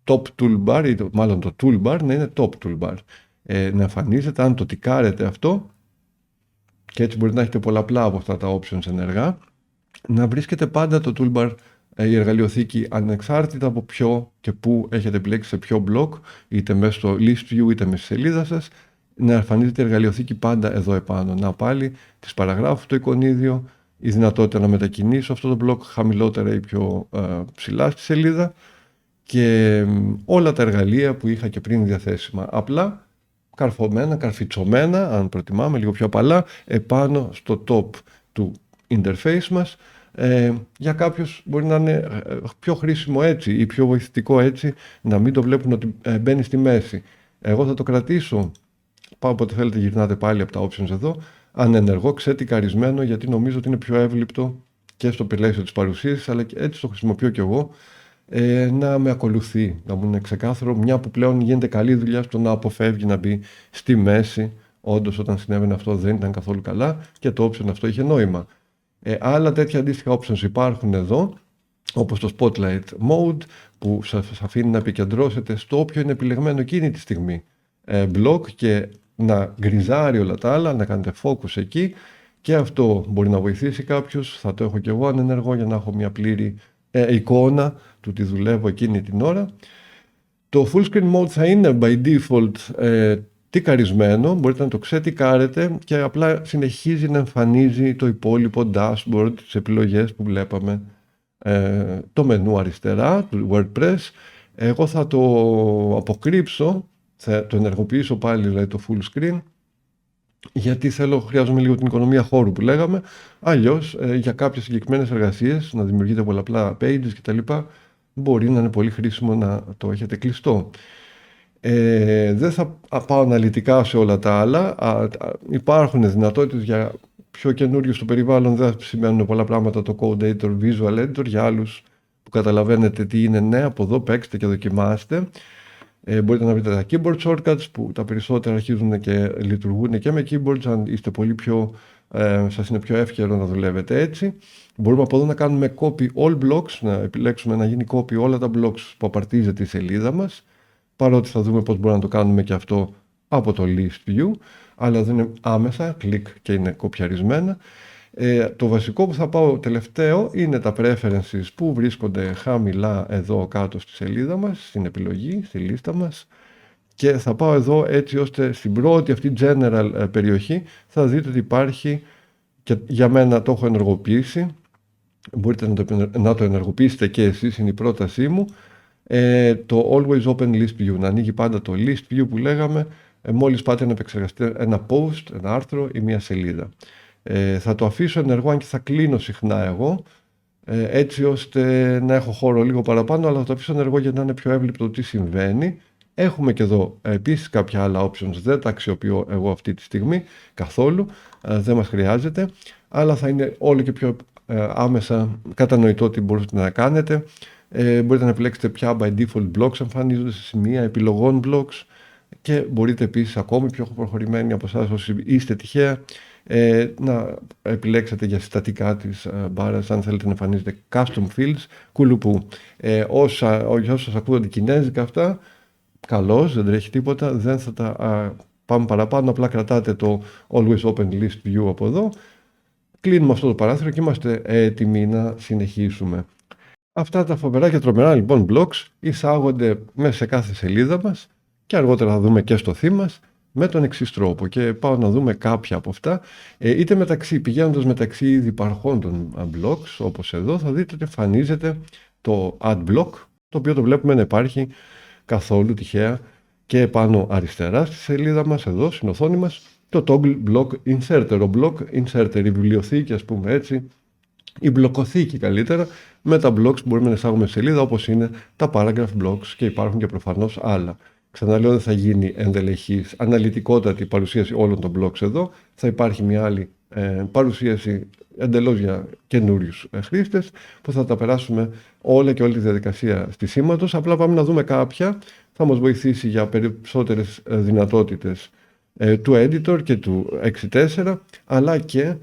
top toolbar, ή μάλλον το toolbar να είναι top toolbar. Να εμφανίζεται, αν το τικάρετε αυτό, και έτσι μπορείτε να έχετε πολλαπλά από αυτά τα options ενεργά, να βρίσκετε πάντα το toolbar, η εργαλειοθήκη, ανεξάρτητα από ποιο και πού έχετε επιλέξει, σε ποιο block, είτε μέσα στο list view είτε μέσα στη σελίδα σας, να εμφανίζεται η εργαλειοθήκη πάντα εδώ επάνω. Να πάλι τις παραγράφου, το εικονίδιο, η δυνατότητα να μετακινήσω αυτό το block χαμηλότερα ή πιο ψηλά στη σελίδα, και όλα τα εργαλεία που είχα και πριν διαθέσιμα, απλά καρφωμένα, καρφιτσωμένα, αν προτιμάμε, λίγο πιο απαλά, επάνω στο top του interface μας. Για κάποιους μπορεί να είναι πιο χρήσιμο έτσι ή πιο βοηθητικό έτσι, να μην το βλέπουν ότι μπαίνει στη μέση. Εγώ θα το κρατήσω, όποτε θέλετε γυρνάτε πάλι από τα options εδώ, ανενεργό, ξετικαρισμένο, γιατί νομίζω ότι είναι πιο εύληπτο και στο πλαίσιο της παρουσίασης, αλλά και έτσι το χρησιμοποιώ κι εγώ, να με ακολουθεί, να μου είναι ξεκάθαρο, μια που πλέον γίνεται καλή δουλειά στο να αποφεύγει να μπει στη μέση. Όντως όταν συνέβαινε αυτό δεν ήταν καθόλου καλά και το option αυτό είχε νόημα. Άλλα τέτοια αντίστοιχα options υπάρχουν εδώ, όπως το Spotlight Mode, που σας αφήνει να επικεντρώσετε στο όποιο είναι επιλεγμένο εκείνη τη στιγμή block και να γκριζάρει όλα τα άλλα, να κάνετε focus εκεί, και αυτό μπορεί να βοηθήσει κάποιους. Θα το έχω και εγώ ανενεργό για να έχω μια πλήρη εικόνα του τι δουλεύω εκείνη την ώρα. Το full screen mode θα είναι by default τικαρισμένο, μπορείτε να το ξετικάρετε και απλά συνεχίζει να εμφανίζει το υπόλοιπο dashboard, τις επιλογές που βλέπαμε, το μενού αριστερά του WordPress. Εγώ θα το αποκρύψω, θα το ενεργοποιήσω πάλι, δηλαδή το full screen, γιατί χρειάζομαι λίγο την οικονομία χώρου που λέγαμε. Αλλιώς για κάποιες συγκεκριμένες εργασίες, να δημιουργείτε πολλαπλά pages κτλ., μπορεί να είναι πολύ χρήσιμο να το έχετε κλειστό. Δεν θα πάω αναλυτικά σε όλα τα άλλα. Υπάρχουν δυνατότητες για πιο καινούριο στο περιβάλλον, δεν σημαίνουν πολλά πράγματα το Code Editor, Visual Editor. Για άλλους που καταλαβαίνετε τι είναι, ναι, από εδώ παίξτε και δοκιμάστε. Μπορείτε να βρείτε τα keyboard shortcuts, που τα περισσότερα αρχίζουν και λειτουργούν και με keyboards. Αν είστε πολύ πιο, σας είναι πιο εύκολο να δουλεύετε έτσι. Μπορούμε από εδώ να κάνουμε copy all blocks, να επιλέξουμε να γίνει copy όλα τα blocks που απαρτίζεται η σελίδα μας, παρότι θα δούμε πώς μπορούμε να το κάνουμε και αυτό από το list view, αλλά δεν είναι άμεσα, κλικ και είναι κοπιαρισμένα. Το βασικό που θα πάω τελευταίο είναι τα preferences που βρίσκονται χαμηλά εδώ κάτω στη σελίδα μας, στην επιλογή, στη λίστα μας. Και θα πάω εδώ έτσι ώστε στην πρώτη αυτή general περιοχή θα δείτε ότι υπάρχει, και για μένα το έχω ενεργοποιήσει, μπορείτε να το ενεργοποιήσετε και εσείς, είναι η πρότασή μου, το Always Open List View, να ανοίγει πάντα το List View που λέγαμε μόλις πάτε να επεξεργαστείτε ένα post, ένα άρθρο ή μια σελίδα. Θα το αφήσω ενεργό, αν και θα κλείνω συχνά εγώ, έτσι ώστε να έχω χώρο λίγο παραπάνω, αλλά θα το αφήσω ενεργό για να είναι πιο εύληπτο το τι συμβαίνει. Έχουμε και εδώ επίσης κάποια άλλα options, δεν τα αξιοποιώ εγώ αυτή τη στιγμή καθόλου, δεν μας χρειάζεται, αλλά θα είναι όλο και πιο άμεσα κατανοητό τι μπορείτε να κάνετε. Μπορείτε να επιλέξετε ποια by default blocks εμφανίζονται σε σημεία επιλογών blocks και μπορείτε επίσης ακόμη πιο προχωρημένοι από εσάς όσοι είστε τυχαία να επιλέξετε για συστατικά της μπάρας αν θέλετε να εμφανίζετε custom fields κουλουπού. Για όσους ακούγονται κινέζικα αυτά, καλώς, δεν τρέχει τίποτα, δεν θα τα πάμε παραπάνω, απλά κρατάτε το Always Open List View από εδώ. Κλείνουμε αυτό το παράθυρο και είμαστε έτοιμοι να συνεχίσουμε. Αυτά τα φοβερά και τρομερά λοιπόν blocks εισάγονται μέσα σε κάθε σελίδα μας και αργότερα θα δούμε και στο theme μας με τον εξής τρόπο, και πάω να δούμε κάποια από αυτά. Είτε πηγαίνοντας μεταξύ ήδη υπαρχόντων blocks, όπως εδώ θα δείτε ότι εμφανίζεται το add block, το οποίο το βλέπουμε να υπάρχει καθόλου τυχαία και πάνω αριστερά στη σελίδα μας, εδώ στην οθόνη μας, το toggle block inserter, ο block inserter, η βιβλιοθήκη ας πούμε έτσι, η μπλοκοθήκη καλύτερα, με τα blocks που μπορούμε να εισάγουμε σε σελίδα, όπως είναι τα paragraph blocks, και υπάρχουν και προφανώς άλλα. Ξαναλέω, δεν θα γίνει ενδελεχής αναλυτικότατη παρουσίαση όλων των blocks εδώ, θα υπάρχει μια άλλη παρουσίαση εντελώς για καινούριους χρήστες που θα τα περάσουμε όλα και όλη τη διαδικασία στη σήματος. Απλά πάμε να δούμε κάποια, θα μας βοηθήσει για περισσότερες δυνατότητες του editor και του 6.4, αλλά και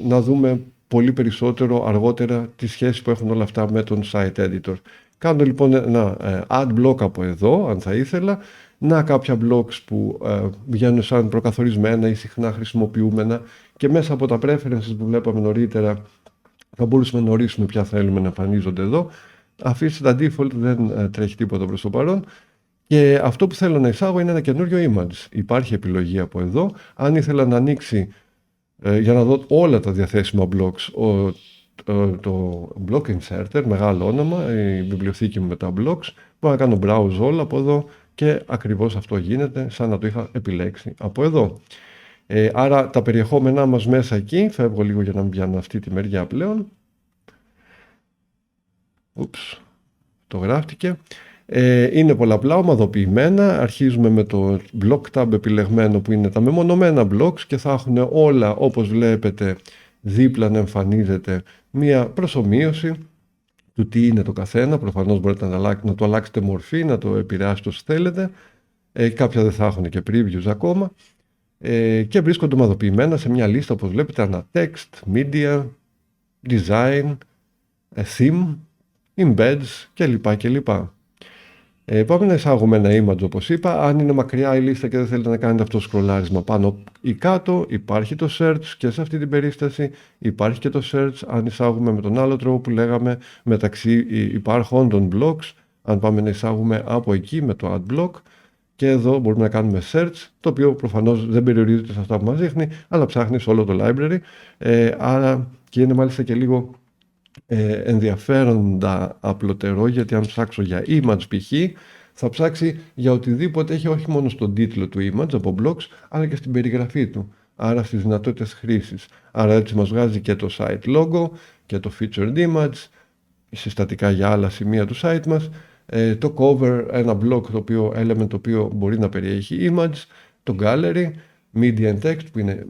να δούμε πολύ περισσότερο αργότερα τις σχέσεις που έχουν όλα αυτά με τον site editor. Κάνω λοιπόν ένα add block από εδώ, αν θα ήθελα, να κάποια blocks που βγαίνουν σαν προκαθορισμένα ή συχνά χρησιμοποιούμενα, και μέσα από τα preferences που βλέπαμε νωρίτερα θα μπορούσαμε να ορίσουμε ποια θέλουμε να εμφανίζονται εδώ. Αφήστε τα default, δεν τρέχει τίποτα προς το παρόν. Και αυτό που θέλω να εισάγω είναι ένα καινούριο image. Υπάρχει επιλογή από εδώ. Αν ήθελα να ανοίξει για να δω όλα τα διαθέσιμα blocks, το block inserter, μεγάλο όνομα, η βιβλιοθήκη μου με τα blocks, μπορώ να κάνω browse όλα από εδώ και ακριβώς αυτό γίνεται σαν να το είχα επιλέξει από εδώ. Άρα τα περιεχόμενά μας μέσα εκεί, φεύγω λίγο για να μην πιάνω αυτή τη μεριά πλέον. Το γράφτηκε. Είναι πολλαπλά ομαδοποιημένα. Αρχίζουμε με το block tab επιλεγμένο που είναι τα μεμονωμένα blocks και θα έχουν όλα, όπως βλέπετε, δίπλα να εμφανίζεται μία προσομοίωση του τι είναι το καθένα. Προφανώς μπορείτε να το αλλάξετε μορφή, να το επηρεάσετε όσο θέλετε. Κάποια δεν θα έχουν και previews ακόμα. Και βρίσκονται ομαδοποιημένα σε μια λίστα, όπως βλέπετε, ανά text, media, design, theme, embeds κλπ. Πάμε να εισάγουμε ένα image, όπως είπα. Αν είναι μακριά η λίστα και δεν θέλετε να κάνετε αυτό το σκρολάρισμα πάνω ή κάτω, υπάρχει το search, και σε αυτή την περίσταση υπάρχει και το search αν εισάγουμε με τον άλλο τρόπο που λέγαμε μεταξύ υπάρχοντων blocks. Αν πάμε να εισάγουμε από εκεί με το add block, και εδώ μπορούμε να κάνουμε search, το οποίο προφανώς δεν περιορίζεται σε αυτά που μας δείχνει, αλλά ψάχνει σε όλο το library. Άρα και είναι μάλιστα και λίγο ενδιαφέροντα απλωτερό, γιατί αν ψάξω για image π.χ. θα ψάξει για οτιδήποτε έχει όχι μόνο στον τίτλο του image από blocks, αλλά και στην περιγραφή του, άρα στις δυνατότητες χρήσης. Άρα έτσι μας βγάζει και το site logo και το featured image, συστατικά για άλλα σημεία του site μας, το cover, ένα block element το οποίο μπορεί να περιέχει image, το gallery, media and text που είναι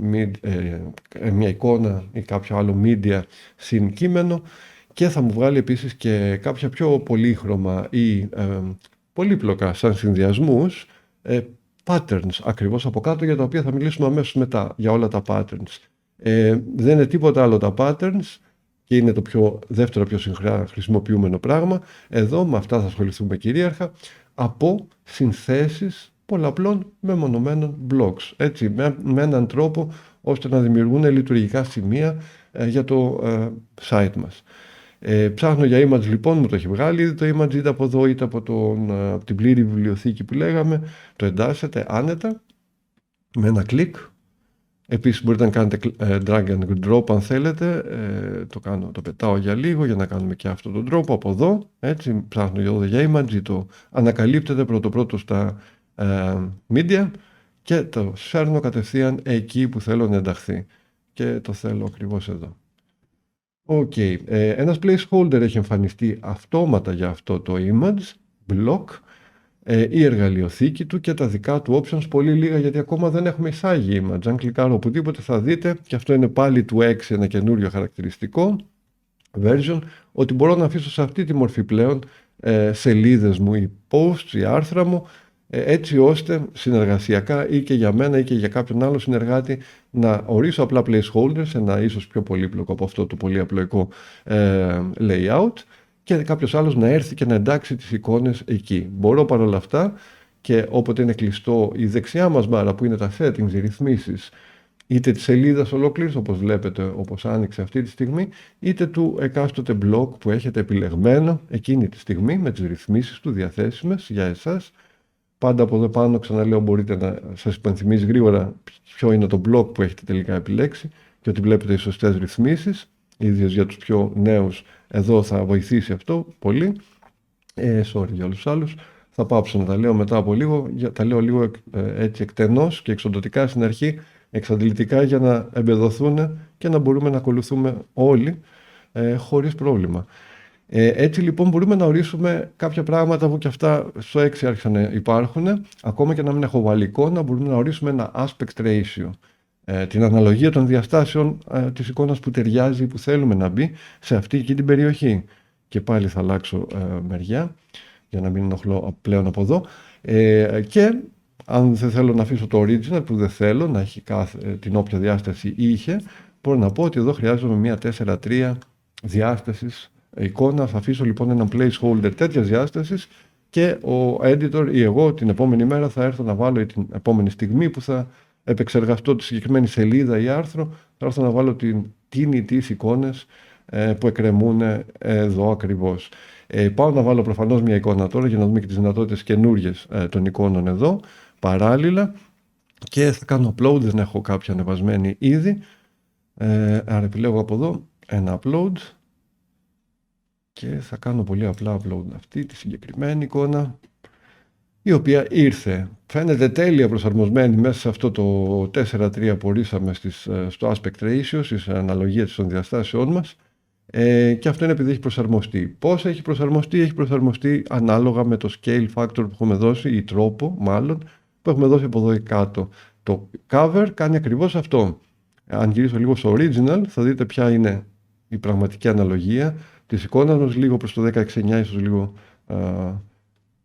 μια εικόνα ή κάποιο άλλο media συν κείμενο, και θα μου βγάλει επίσης και κάποια πιο πολύχρωμα ή πολύπλοκα σαν συνδυασμούς patterns ακριβώς από κάτω, για τα οποία θα μιλήσουμε αμέσως μετά, για όλα τα patterns. Δεν είναι τίποτα άλλο τα patterns και είναι το δεύτερο πιο συχνά χρησιμοποιούμενο πράγμα. Εδώ με αυτά θα ασχοληθούμε κυρίαρχα, από συνθέσεις πολλαπλών μεμονωμένων blocks. Έτσι, με έναν τρόπο ώστε να δημιουργούν λειτουργικά σημεία για το site μας. Ψάχνω για image λοιπόν, μου το έχει βγάλει ήδη το image, είτε από εδώ είτε από την πλήρη βιβλιοθήκη που λέγαμε. Το εντάσσετε άνετα με ένα κλικ. Επίσης μπορείτε να κάνετε drag and drop αν θέλετε. Το πετάω για λίγο για να κάνουμε και αυτόν τον τρόπο από εδώ. Έτσι, ψάχνω για image, το ανακαλύπτεται πρώτο στα media και το σέρνω κατευθείαν εκεί που θέλω να ενταχθεί. Και το θέλω ακριβώς εδώ. Okay. Ένας placeholder έχει εμφανιστεί αυτόματα για αυτό το image, block, η εργαλειοθήκη του και τα δικά του options, πολύ λίγα γιατί ακόμα δεν έχουμε εισάγει image. Αν κλικάρω οπουδήποτε θα δείτε, και αυτό είναι πάλι του 6 ένα καινούριο χαρακτηριστικό version, ότι μπορώ να αφήσω σε αυτή τη μορφή πλέον σελίδες μου ή posts ή άρθρα μου, έτσι ώστε συνεργασιακά ή και για μένα ή και για κάποιον άλλο συνεργάτη να ορίσω απλά placeholders, ένα ίσως πιο πολύπλοκο από αυτό το πολύ απλοϊκό layout, και κάποιος άλλος να έρθει και να εντάξει τις εικόνες εκεί. Μπορώ παρόλα αυτά, και όποτε είναι κλειστό η δεξιά μας μπάρα που είναι τα settings, οι ρυθμίσεις, είτε της σελίδας ολόκληρης όπως βλέπετε, όπως άνοιξε αυτή τη στιγμή, είτε του εκάστοτε blog που έχετε επιλεγμένο εκείνη τη στιγμή με τις ρυθμίσεις του διαθέσιμες για εσάς. Πάντα από εδώ πάνω, ξαναλέω, μπορείτε να σας υπενθυμίζει γρήγορα ποιο είναι το blog που έχετε τελικά επιλέξει και ότι βλέπετε οι σωστές ρυθμίσεις, ιδίως για τους πιο νέους. Εδώ θα βοηθήσει αυτό πολύ. Sorry για όλους τους άλλους. Θα πάψω να τα λέω μετά από λίγο. Τα λέω λίγο έτσι εκτενώς και εξοντωτικά στην αρχή, εξαντλητικά, για να εμπεδοθούν και να μπορούμε να ακολουθούμε όλοι χωρίς πρόβλημα. Έτσι λοιπόν μπορούμε να ορίσουμε κάποια πράγματα που και αυτά στο 6 άρχισαν να υπάρχουν. Ακόμα και να μην έχω βάλει εικόνα, μπορούμε να ορίσουμε ένα aspect ratio. Την αναλογία των διαστάσεων της εικόνας που ταιριάζει, που θέλουμε να μπει σε αυτή και την περιοχή. Και πάλι θα αλλάξω μεριά για να μην ενοχλώ πλέον από εδώ. Και αν δεν θέλω να αφήσω το original, που δεν θέλω να έχει την όποια διάσταση είχε, μπορώ να πω ότι εδώ χρειάζομαι μια 4:3 διάστασης εικόνα. Θα αφήσω λοιπόν ένα placeholder τέτοιας διάστασης και ο editor ή εγώ την επόμενη μέρα θα έρθω να βάλω, ή την επόμενη στιγμή που θα επεξεργαστώ τη συγκεκριμένη σελίδα ή άρθρο, θα έρθω να βάλω την ή τις εικόνες που εκκρεμούν εδώ ακριβώς. Πάω να βάλω προφανώς μια εικόνα τώρα για να δούμε και τις δυνατότητες καινούργιες των εικόνων εδώ παράλληλα, και θα κάνω upload, δεν έχω κάποια ανεβασμένη ήδη, άρα επιλέγω από εδώ ένα upload και θα κάνω πολύ απλά upload αυτή τη συγκεκριμένη εικόνα, η οποία ήρθε, φαίνεται τέλεια προσαρμοσμένη μέσα σε αυτό το 4:3 που ορίσαμε στο aspect ratio, στις αναλογίες των διαστάσεών μας, και αυτό είναι επειδή έχει προσαρμοστεί. Πώς έχει προσαρμοστεί? Έχει προσαρμοστεί ανάλογα με το scale factor που έχουμε δώσει, ή τρόπο μάλλον, που έχουμε δώσει από εδώ κάτω. Το cover κάνει ακριβώς αυτό. Αν γυρίσω λίγο στο original θα δείτε ποια είναι η πραγματική αναλογία της εικόνας μας, λίγο προς το 16:9, ίσως λίγο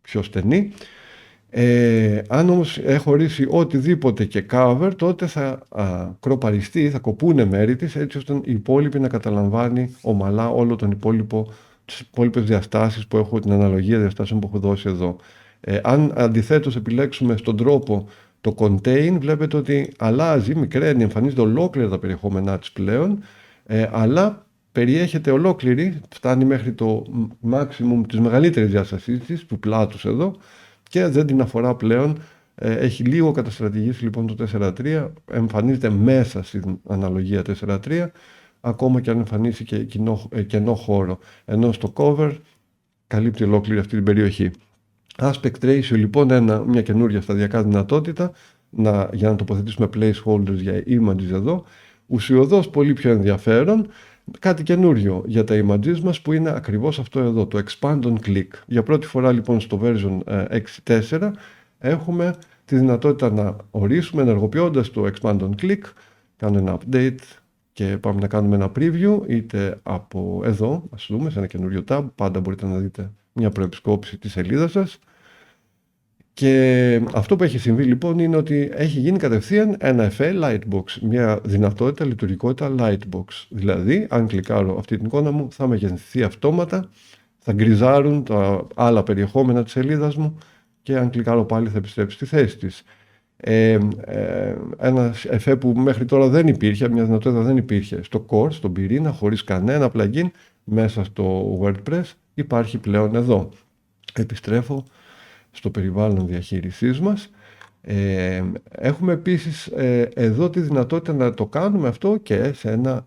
πιο στενή. Αν όμως έχω ορίσει οτιδήποτε και cover, τότε θα κροπαριστεί, θα κοπούνε μέρη της, έτσι ώστε η υπόλοιπη να καταλαμβάνει ομαλά όλο τις υπόλοιπες διαστάσεις που έχω, την αναλογία διαστάσεων που έχω δώσει εδώ. Αν αντιθέτως επιλέξουμε στον τρόπο το contain, βλέπετε ότι αλλάζει, μικραίνει, εμφανίζεται ολόκληρα τα περιεχόμενά της πλέον, αλλά περιέχεται ολόκληρη, φτάνει μέχρι το maximum της μεγαλύτερης διάστασής της, του πλάτους εδώ, και δεν την αφορά πλέον. Έχει λίγο καταστρατηγήσει λοιπόν το 4:3, εμφανίζεται μέσα στην αναλογία 4:3, ακόμα και αν εμφανίσει και κενό χώρο, ενώ στο cover καλύπτει ολόκληρη αυτή την περιοχή. Aspect ratio λοιπόν, μια καινούργια σταδιακά δυνατότητα για να τοποθετήσουμε placeholders για images εδώ, ουσιωδώς πολύ πιο ενδιαφέρον. Κάτι καινούριο για τα images μας που είναι ακριβώς αυτό εδώ, το expand on click. Για πρώτη φορά λοιπόν στο version 6.4 έχουμε τη δυνατότητα να ορίσουμε ενεργοποιώντας το expand on click. Κάνω ένα update και πάμε να κάνουμε ένα preview, είτε από εδώ, ας δούμε σε ένα καινούριο tab, πάντα μπορείτε να δείτε μια προεπισκόπηση της σελίδας σας. Και αυτό που έχει συμβεί λοιπόν είναι ότι έχει γίνει κατευθείαν ένα FL Lightbox, μια δυνατότητα, λειτουργικότητα Lightbox. Δηλαδή, αν κλικάρω αυτή την εικόνα μου, θα μεγενθυνθεί αυτόματα, θα γκριζάρουν τα άλλα περιεχόμενα της σελίδας μου και αν κλικάρω πάλι θα επιστρέψει στη θέση της. Ένα εφέ που μέχρι τώρα δεν υπήρχε, μια δυνατότητα δεν υπήρχε στο core, στον πυρήνα, χωρίς κανένα plugin μέσα στο WordPress, υπάρχει πλέον εδώ. Επιστρέφω στο περιβάλλον διαχείρισής μας. Έχουμε επίσης εδώ τη δυνατότητα να το κάνουμε αυτό και σε ένα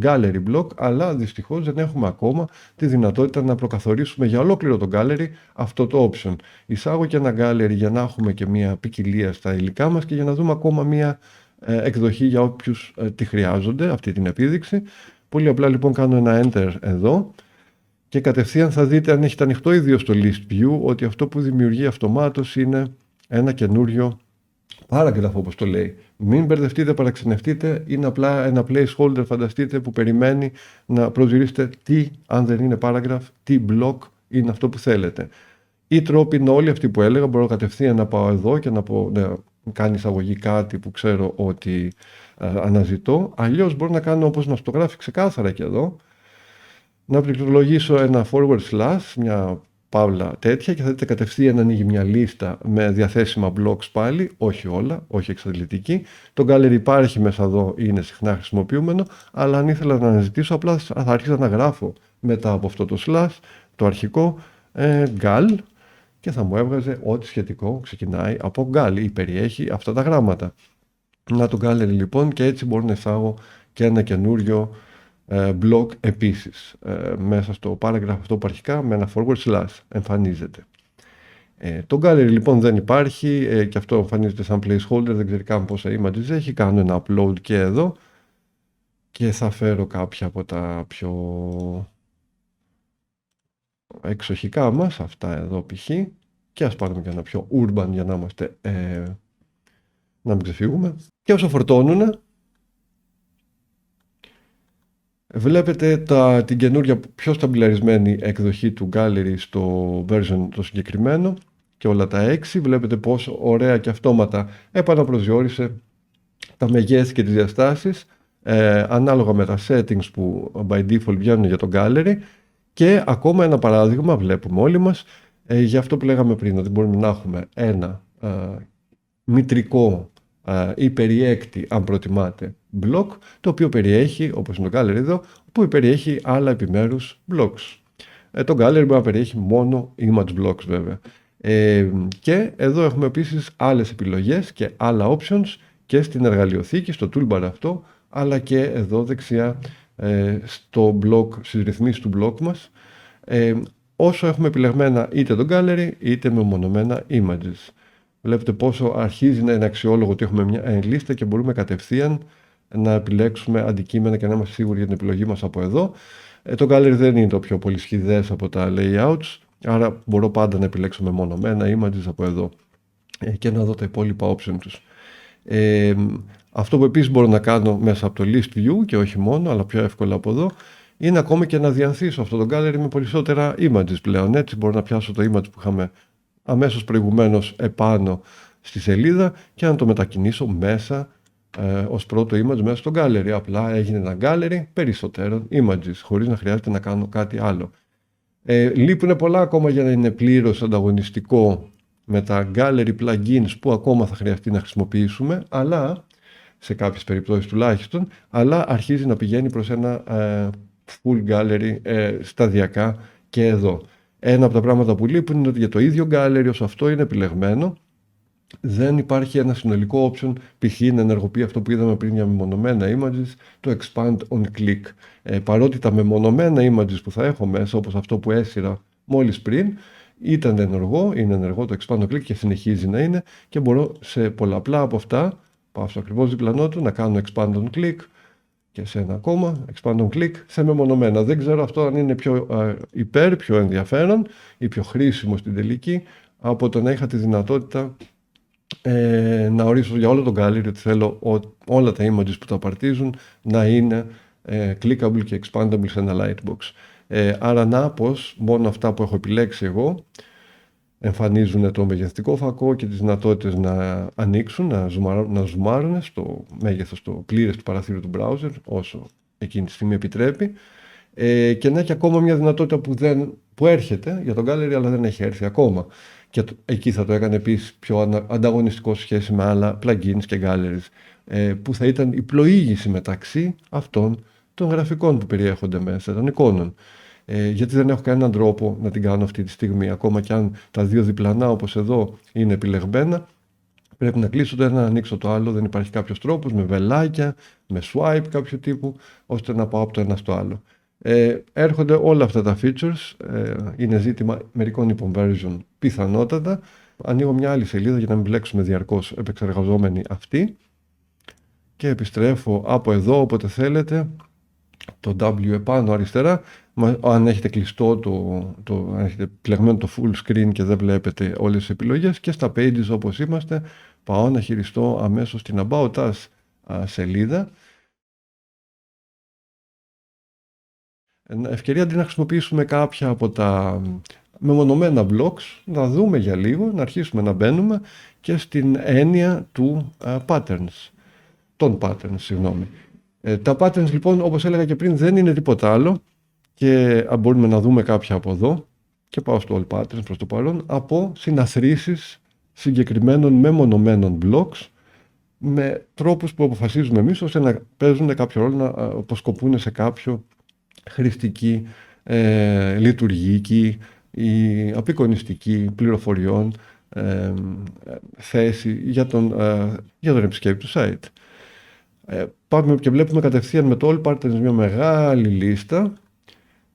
gallery block, αλλά δυστυχώς δεν έχουμε ακόμα τη δυνατότητα να προκαθορίσουμε για ολόκληρο το gallery αυτό το option. Εισάγω και ένα gallery για να έχουμε και μια ποικιλία στα υλικά μας και για να δούμε ακόμα μια εκδοχή για όποιους τη χρειάζονται, αυτή την επίδειξη. Πολύ απλά λοιπόν κάνω ένα enter εδώ και κατευθείαν θα δείτε, αν έχετε ανοιχτό ίδιο στο list view, ότι αυτό που δημιουργεί αυτομάτως είναι ένα καινούριο paragraph, όπως το λέει. Μην μπερδευτείτε, παραξενευτείτε, είναι απλά ένα placeholder, φανταστείτε, που περιμένει να προσδιορίσετε τι, αν δεν είναι paragraph, τι block είναι αυτό που θέλετε. Οι τρόποι είναι όλοι αυτοί που έλεγα, μπορώ κατευθείαν να πάω εδώ και να κάνει εισαγωγή κάτι που ξέρω ότι αναζητώ. Αλλιώς μπορώ να κάνω όπως μας το γράφει ξεκάθαρα και εδώ, να πληκτρολογήσω ένα forward slash, μια παύλα τέτοια, και θα δείτε κατευθείαν ανοίγει μια λίστα με διαθέσιμα blocks πάλι, όχι όλα, όχι εξαντλητική. Το gallery υπάρχει μέσα εδώ, είναι συχνά χρησιμοποιούμενο, αλλά αν ήθελα να αναζητήσω, απλά θα άρχισα να γράφω μετά από αυτό το slash, το αρχικό gal, και θα μου έβγαζε ό,τι σχετικό ξεκινάει από gal ή περιέχει αυτά τα γράμματα. Να το gallery λοιπόν, και έτσι μπορώ να εισάγω και ένα καινούριο blog επίσης μέσα στο paragraph αυτό που αρχικά με ένα forward slash εμφανίζεται. Το gallery λοιπόν δεν υπάρχει και αυτό εμφανίζεται σαν placeholder, δεν ξέρω καν πόσα images έχει. Κάνω ένα upload και εδώ και θα φέρω κάποια από τα πιο εξοχικά μας, αυτά εδώ π.χ. και ας πάρουμε και ένα πιο urban για να είμαστε να μην ξεφύγουμε. Και όσο φορτώνουν, βλέπετε την καινούρια πιο σταμπιλαρισμένη εκδοχή του gallery στο version το συγκεκριμένο και όλα τα 6. Βλέπετε πόσο ωραία και αυτόματα επαναπροσδιορίσε τα μεγέθη και τις διαστάσεις ανάλογα με τα settings που by default βγαίνουν για το gallery. Και ακόμα ένα παράδειγμα βλέπουμε όλοι μας για αυτό που λέγαμε πριν, ότι μπορούμε να έχουμε ένα μητρικό ή περιέκτη, αν προτιμάτε, block, το οποίο περιέχει, όπως είναι το gallery εδώ, που περιέχει άλλα επιμέρους blocks. Το gallery μπορεί να περιέχει μόνο image blocks βέβαια. Και εδώ έχουμε επίσης άλλες επιλογές και άλλα options και στην εργαλειοθήκη, στο toolbar αυτό, αλλά και εδώ δεξιά στο block, στις ρυθμίσεις του block μας, όσο έχουμε επιλεγμένα είτε το gallery είτε μεμονωμένα images. Βλέπετε πόσο αρχίζει να είναι αξιόλογο ότι έχουμε μια λίστα και μπορούμε κατευθείαν να επιλέξουμε αντικείμενα και να είμαστε σίγουροι για την επιλογή μας από εδώ. Το gallery δεν είναι το πιο πολυσχηδές από τα layouts, άρα μπορώ πάντα να επιλέξω μεμονωμένα images από εδώ και να δω τα υπόλοιπα option τους. Αυτό που επίσης μπορώ να κάνω μέσα από το list view και όχι μόνο, αλλά πιο εύκολα από εδώ, είναι ακόμα και να διανθίσω αυτό το gallery με περισσότερα images πλέον. Έτσι μπορώ να πιάσω το image που είχαμε αμέσως προηγουμένως επάνω στη σελίδα και να το μετακινήσω μέσα ως πρώτο image μέσα στο gallery. Απλά έγινε ένα gallery περισσότερων images, χωρίς να χρειάζεται να κάνω κάτι άλλο. Λείπουν πολλά ακόμα για να είναι πλήρως ανταγωνιστικό με τα gallery plugins που ακόμα θα χρειαστεί να χρησιμοποιήσουμε, αλλά σε κάποιες περιπτώσεις τουλάχιστον, αλλά αρχίζει να πηγαίνει προς ένα full gallery σταδιακά και εδώ. Ένα από τα πράγματα που λείπουν είναι ότι για το ίδιο gallery, όσο αυτό είναι επιλεγμένο, δεν υπάρχει ένα συνολικό option, π.χ. να ενεργοποιεί αυτό που είδαμε πριν για μεμονωμένα images, το expand on click. Παρότι τα μεμονωμένα images που θα έχω μέσα, όπως αυτό που έσυρα μόλις πριν, ήταν ενεργό, είναι ενεργό το expand on click και συνεχίζει να είναι, και μπορώ σε πολλαπλά από αυτά, πάω στο ακριβώς διπλανό του, να κάνω expand on click και σε ένα ακόμα expand on click σε μεμονωμένα. Δεν ξέρω αυτό αν είναι πιο πιο ενδιαφέρον ή πιο χρήσιμο στην τελική από το να είχα τη δυνατότητα να ορίσω για όλο το gallery ότι θέλω όλα τα images που τα απαρτίζουν να είναι clickable και expandable σε ένα lightbox. Άρα να πως μόνο αυτά που έχω επιλέξει εγώ εμφανίζουν το μεγεθυντικό φακό και τις δυνατότητες να ανοίξουν, να ζουμάρουν στο μέγεθος το πλήρες του παραθύρου του browser όσο εκείνη τη στιγμή επιτρέπει. Και να έχει ακόμα μια δυνατότητα που έρχεται για τον gallery, αλλά δεν έχει έρθει ακόμα. Και εκεί θα το έκανε επίσης πιο ανταγωνιστικό σε σχέση με άλλα plugins και galleries, που θα ήταν η πλοήγηση μεταξύ αυτών των γραφικών που περιέχονται μέσα, των εικόνων. Γιατί δεν έχω κανέναν τρόπο να την κάνω αυτή τη στιγμή, ακόμα και αν τα δύο διπλανά όπως εδώ είναι επιλεγμένα. Πρέπει να κλείσω το ένα, να ανοίξω το άλλο. Δεν υπάρχει κάποιος τρόπος, με βελάκια, με swipe κάποιο τύπου, ώστε να πάω από το ένα στο άλλο. Έρχονται όλα αυτά τα features. Είναι ζήτημα μερικών conversion πιθανότατα. Ανοίγω μια άλλη σελίδα για να μην μπλέξουμε διαρκώς επεξεργαζόμενοι αυτή. Και επιστρέφω από εδώ, όποτε θέλετε. Το W επάνω αριστερά. Αν έχετε κλειστό αν έχετε πλεγμένο το full screen και δεν βλέπετε όλες τις επιλογές, και στα pages όπως είμαστε, πάω να χειριστώ αμέσως την About Us σελίδα. Ευκαιρία αντί να χρησιμοποιήσουμε κάποια από τα μεμονωμένα blocks, να δούμε για λίγο, να αρχίσουμε να μπαίνουμε και στην έννοια του patterns. Των patterns, συγγνώμη. Τα patterns λοιπόν, όπως έλεγα και πριν, δεν είναι τίποτα άλλο, και μπορούμε να δούμε κάποια από εδώ, και πάω στο All Patterns προς το παρόν, από συναθρήσεις συγκεκριμένων μεμονωμένων blocks, με τρόπους που αποφασίζουμε εμείς ώστε να παίζουν κάποιο ρόλο, να αποσκοπούν σε κάποιο χρηστική, λειτουργική ή απεικονιστική πληροφοριών θέση για τον επισκέπτη του site. Πάμε και βλέπουμε κατευθείαν με το All Patterns μια μεγάλη λίστα,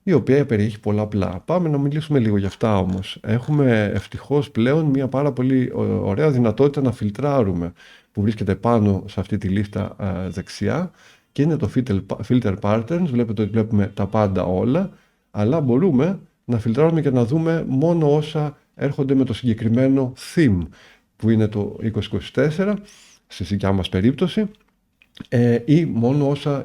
η οποία περιέχει πολλαπλά. Πάμε να μιλήσουμε λίγο για αυτά όμως. Έχουμε ευτυχώς πλέον μια πάρα πολύ ωραία δυνατότητα να φιλτράρουμε, που βρίσκεται πάνω σε αυτή τη λίστα δεξιά, και είναι το Filter Patterns. Βλέπετε ότι βλέπουμε τα πάντα όλα, αλλά μπορούμε να φιλτράρουμε και να δούμε μόνο όσα έρχονται με το συγκεκριμένο theme, που είναι το 2024 στη δικιά μας περίπτωση, ή μόνο όσα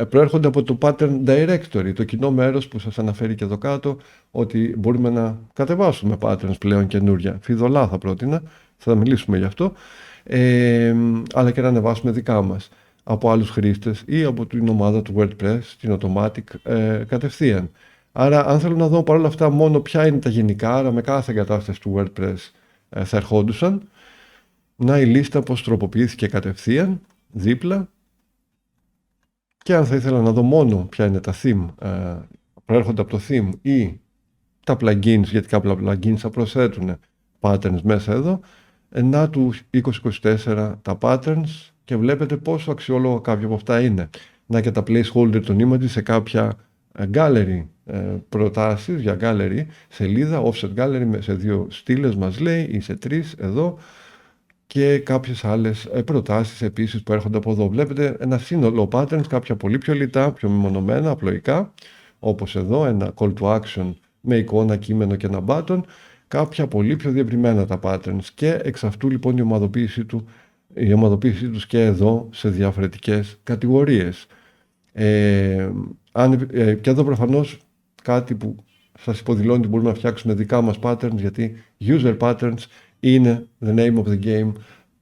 προέρχονται από το Pattern Directory, το κοινό μέρος που σας αναφέρει και εδώ κάτω, ότι μπορούμε να κατεβάσουμε patterns πλέον καινούρια. Φιδωλά θα πρότεινα, θα μιλήσουμε γι' αυτό, αλλά και να ανεβάσουμε δικά μας από άλλους χρήστες ή από την ομάδα του WordPress, την Automatic, κατευθείαν. Άρα, αν θέλω να δω παρόλα αυτά μόνο ποια είναι τα γενικά, άρα με κάθε εγκατάσταση του WordPress θα ερχόντουσαν, να η λίστα πως τροποποιήθηκε κατευθείαν, δίπλα. Και αν θα ήθελα να δω μόνο ποια είναι τα theme, προέρχονται από το theme ή τα plugins, γιατί κάποια plugins θα προσθέτουν patterns μέσα εδώ, να του 2024 τα patterns, και βλέπετε πόσο αξιόλογα κάποια από αυτά είναι. Να και τα placeholder των images σε κάποια gallery, προτάσεις για gallery, σελίδα, offset gallery σε 2 στήλες μας λέει, ή σε 3 εδώ, και κάποιες άλλες προτάσεις επίσης που έρχονται από εδώ. Βλέπετε ένα σύνολο patterns, κάποια πολύ πιο λιτά, πιο μεμονωμένα, απλοϊκά, όπως εδώ, ένα call to action με εικόνα, κείμενο και ένα button, κάποια πολύ πιο διευρυμένα τα patterns, και εξ αυτού λοιπόν η ομαδοποίησή τους και εδώ σε διαφορετικές κατηγορίες. Και εδώ προφανώς κάτι που σας υποδηλώνει ότι μπορούμε να φτιάξουμε δικά μας patterns, γιατί user patterns είναι the name of the game,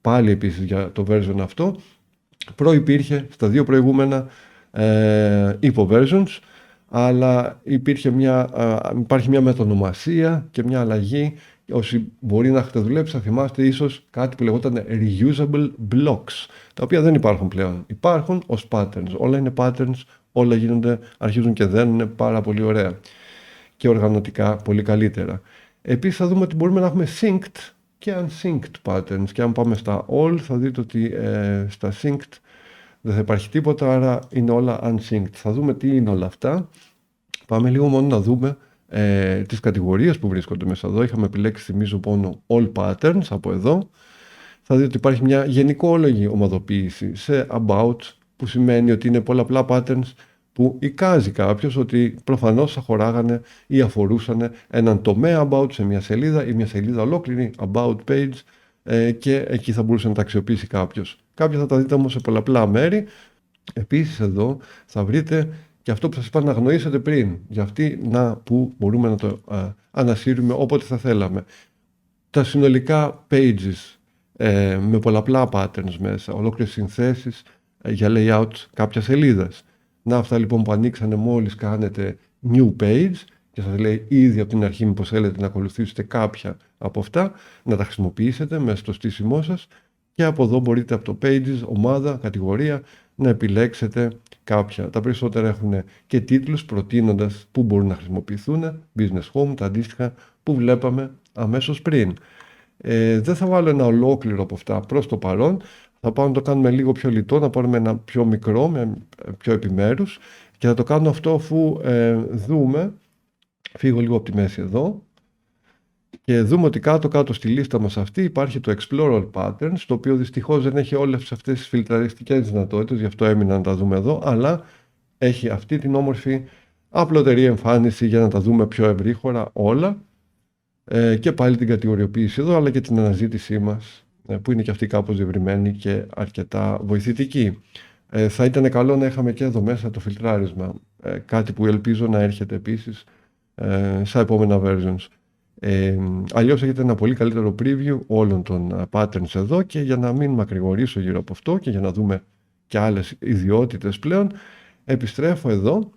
πάλι επίσης για το version αυτό. Προϋπήρχε στα 2 προηγούμενα versions, αλλά υπάρχει μια μετονομασία και μια αλλαγή. Όσοι μπορεί να έχετε δουλέψει θα θυμάστε ίσως κάτι που λεγόταν reusable blocks, τα οποία δεν υπάρχουν πλέον. Υπάρχουν ως patterns. Όλα είναι patterns, όλα αρχίζουν και δένουν πάρα πολύ ωραία και οργανωτικά πολύ καλύτερα. Επίσης θα δούμε ότι μπορούμε να έχουμε synced και unsynced patterns, και αν πάμε στα all θα δείτε ότι στα synced δεν θα υπάρχει τίποτα, άρα είναι όλα unsynced. Θα δούμε τι είναι όλα αυτά. Πάμε λίγο μόνο να δούμε τις κατηγορίες που βρίσκονται μέσα εδώ. Είχαμε επιλέξει, θυμίζω, μόνο all patterns από εδώ. Θα δείτε ότι υπάρχει μια γενικόλογη ομαδοποίηση σε about, που σημαίνει ότι είναι πολλαπλά patterns που εικάζει κάποιος ότι προφανώς θα χωράγανε ή αφορούσαν έναν τομέα about σε μια σελίδα ή μια σελίδα ολόκληρη, about page, και εκεί θα μπορούσε να τα αξιοποιήσει κάποιος. Κάποια θα τα δείτε όμως σε πολλαπλά μέρη. Επίσης εδώ θα βρείτε και αυτό που σας είπα να αγνοήσετε πριν, για αυτή που μπορούμε να το ανασύρουμε όποτε θα θέλαμε. Τα συνολικά pages με πολλαπλά patterns μέσα, ολόκληρες συνθέσεις για layout κάποια σελίδας. Να αυτά λοιπόν που ανοίξανε μόλις κάνετε new page και σας λέει ήδη από την αρχή μήπως θέλετε να ακολουθήσετε κάποια από αυτά, να τα χρησιμοποιήσετε μέσα στο στήσιμό σας και από εδώ μπορείτε από το pages, ομάδα, κατηγορία να επιλέξετε κάποια. Τα περισσότερα έχουν και τίτλους προτείνοντας πού μπορούν να χρησιμοποιηθούν, business home, τα αντίστοιχα που βλέπαμε αμέσως πριν. Δεν θα βάλω ένα ολόκληρο από αυτά προς το παρόν. Θα πάω να το κάνουμε λίγο πιο λιτό, να πάρουμε ένα πιο μικρό, με πιο επιμέρους και θα το κάνω αυτό αφού δούμε, φύγω λίγο από τη μέση εδώ και δούμε ότι κάτω-κάτω στη λίστα μας αυτή υπάρχει το Explore All Patterns, το οποίο δυστυχώς δεν έχει όλες αυτές τις φιλτραριστικές δυνατότητες, γι' αυτό έμεινα να τα δούμε εδώ, αλλά έχει αυτή την όμορφη απλωτερή εμφάνιση για να τα δούμε πιο ευρύχωρα όλα και πάλι την κατηγοριοποίηση εδώ, αλλά και την αναζήτησή μας που είναι και αυτή κάπως διευρυμένη και αρκετά βοηθητική. Θα ήταν καλό να είχαμε και εδώ μέσα το φιλτράρισμα, κάτι που ελπίζω να έρχεται επίσης στα επόμενα versions. Αλλιώς έχετε ένα πολύ καλύτερο preview όλων των patterns εδώ και για να μην μακρηγορήσω γύρω από αυτό και για να δούμε και άλλες ιδιότητες πλέον, επιστρέφω εδώ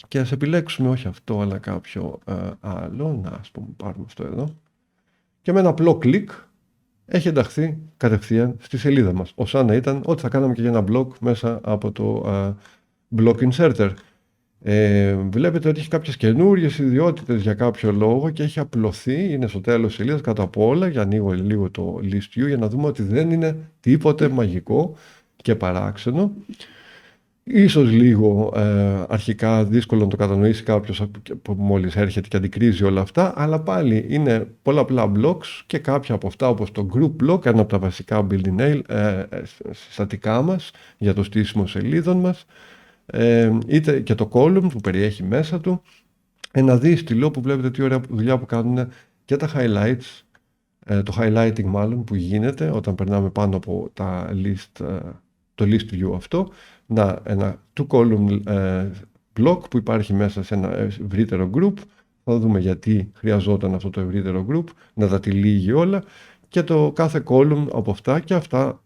και ας επιλέξουμε όχι αυτό αλλά κάποιο άλλο, να ας πούμε πάρουμε αυτό εδώ και με ένα απλό κλικ έχει ενταχθεί κατευθείαν στη σελίδα μας, ως να ήταν ό,τι θα κάναμε και για ένα blog μέσα από το blog inserter. Βλέπετε ότι έχει κάποιες καινούριες ιδιότητες για κάποιο λόγο και έχει απλωθεί, είναι στο τέλος της σελίδας κάτω από όλα, για ανοίγω λίγο το list view για να δούμε ότι δεν είναι τίποτε μαγικό και παράξενο. Ίσως λίγο αρχικά δύσκολο να το κατανοήσει κάποιος που μόλις έρχεται και αντικρίζει όλα αυτά, αλλά πάλι είναι πολλαπλά blocks και κάποια από αυτά όπως το group block, ένα από τα βασικά building συστατικά μας για το στήσιμο σελίδων μας, είτε και το column που περιέχει μέσα του, ένα δίστηλο που βλέπετε τι ωραία δουλειά που κάνουν και τα highlights, το highlighting μάλλον που γίνεται όταν περνάμε πάνω από το list view αυτό, ένα two column block που υπάρχει μέσα σε ένα ευρύτερο group. Θα δούμε γιατί χρειαζόταν αυτό το ευρύτερο group, να τα τυλίγει όλα και το κάθε column από αυτά και αυτά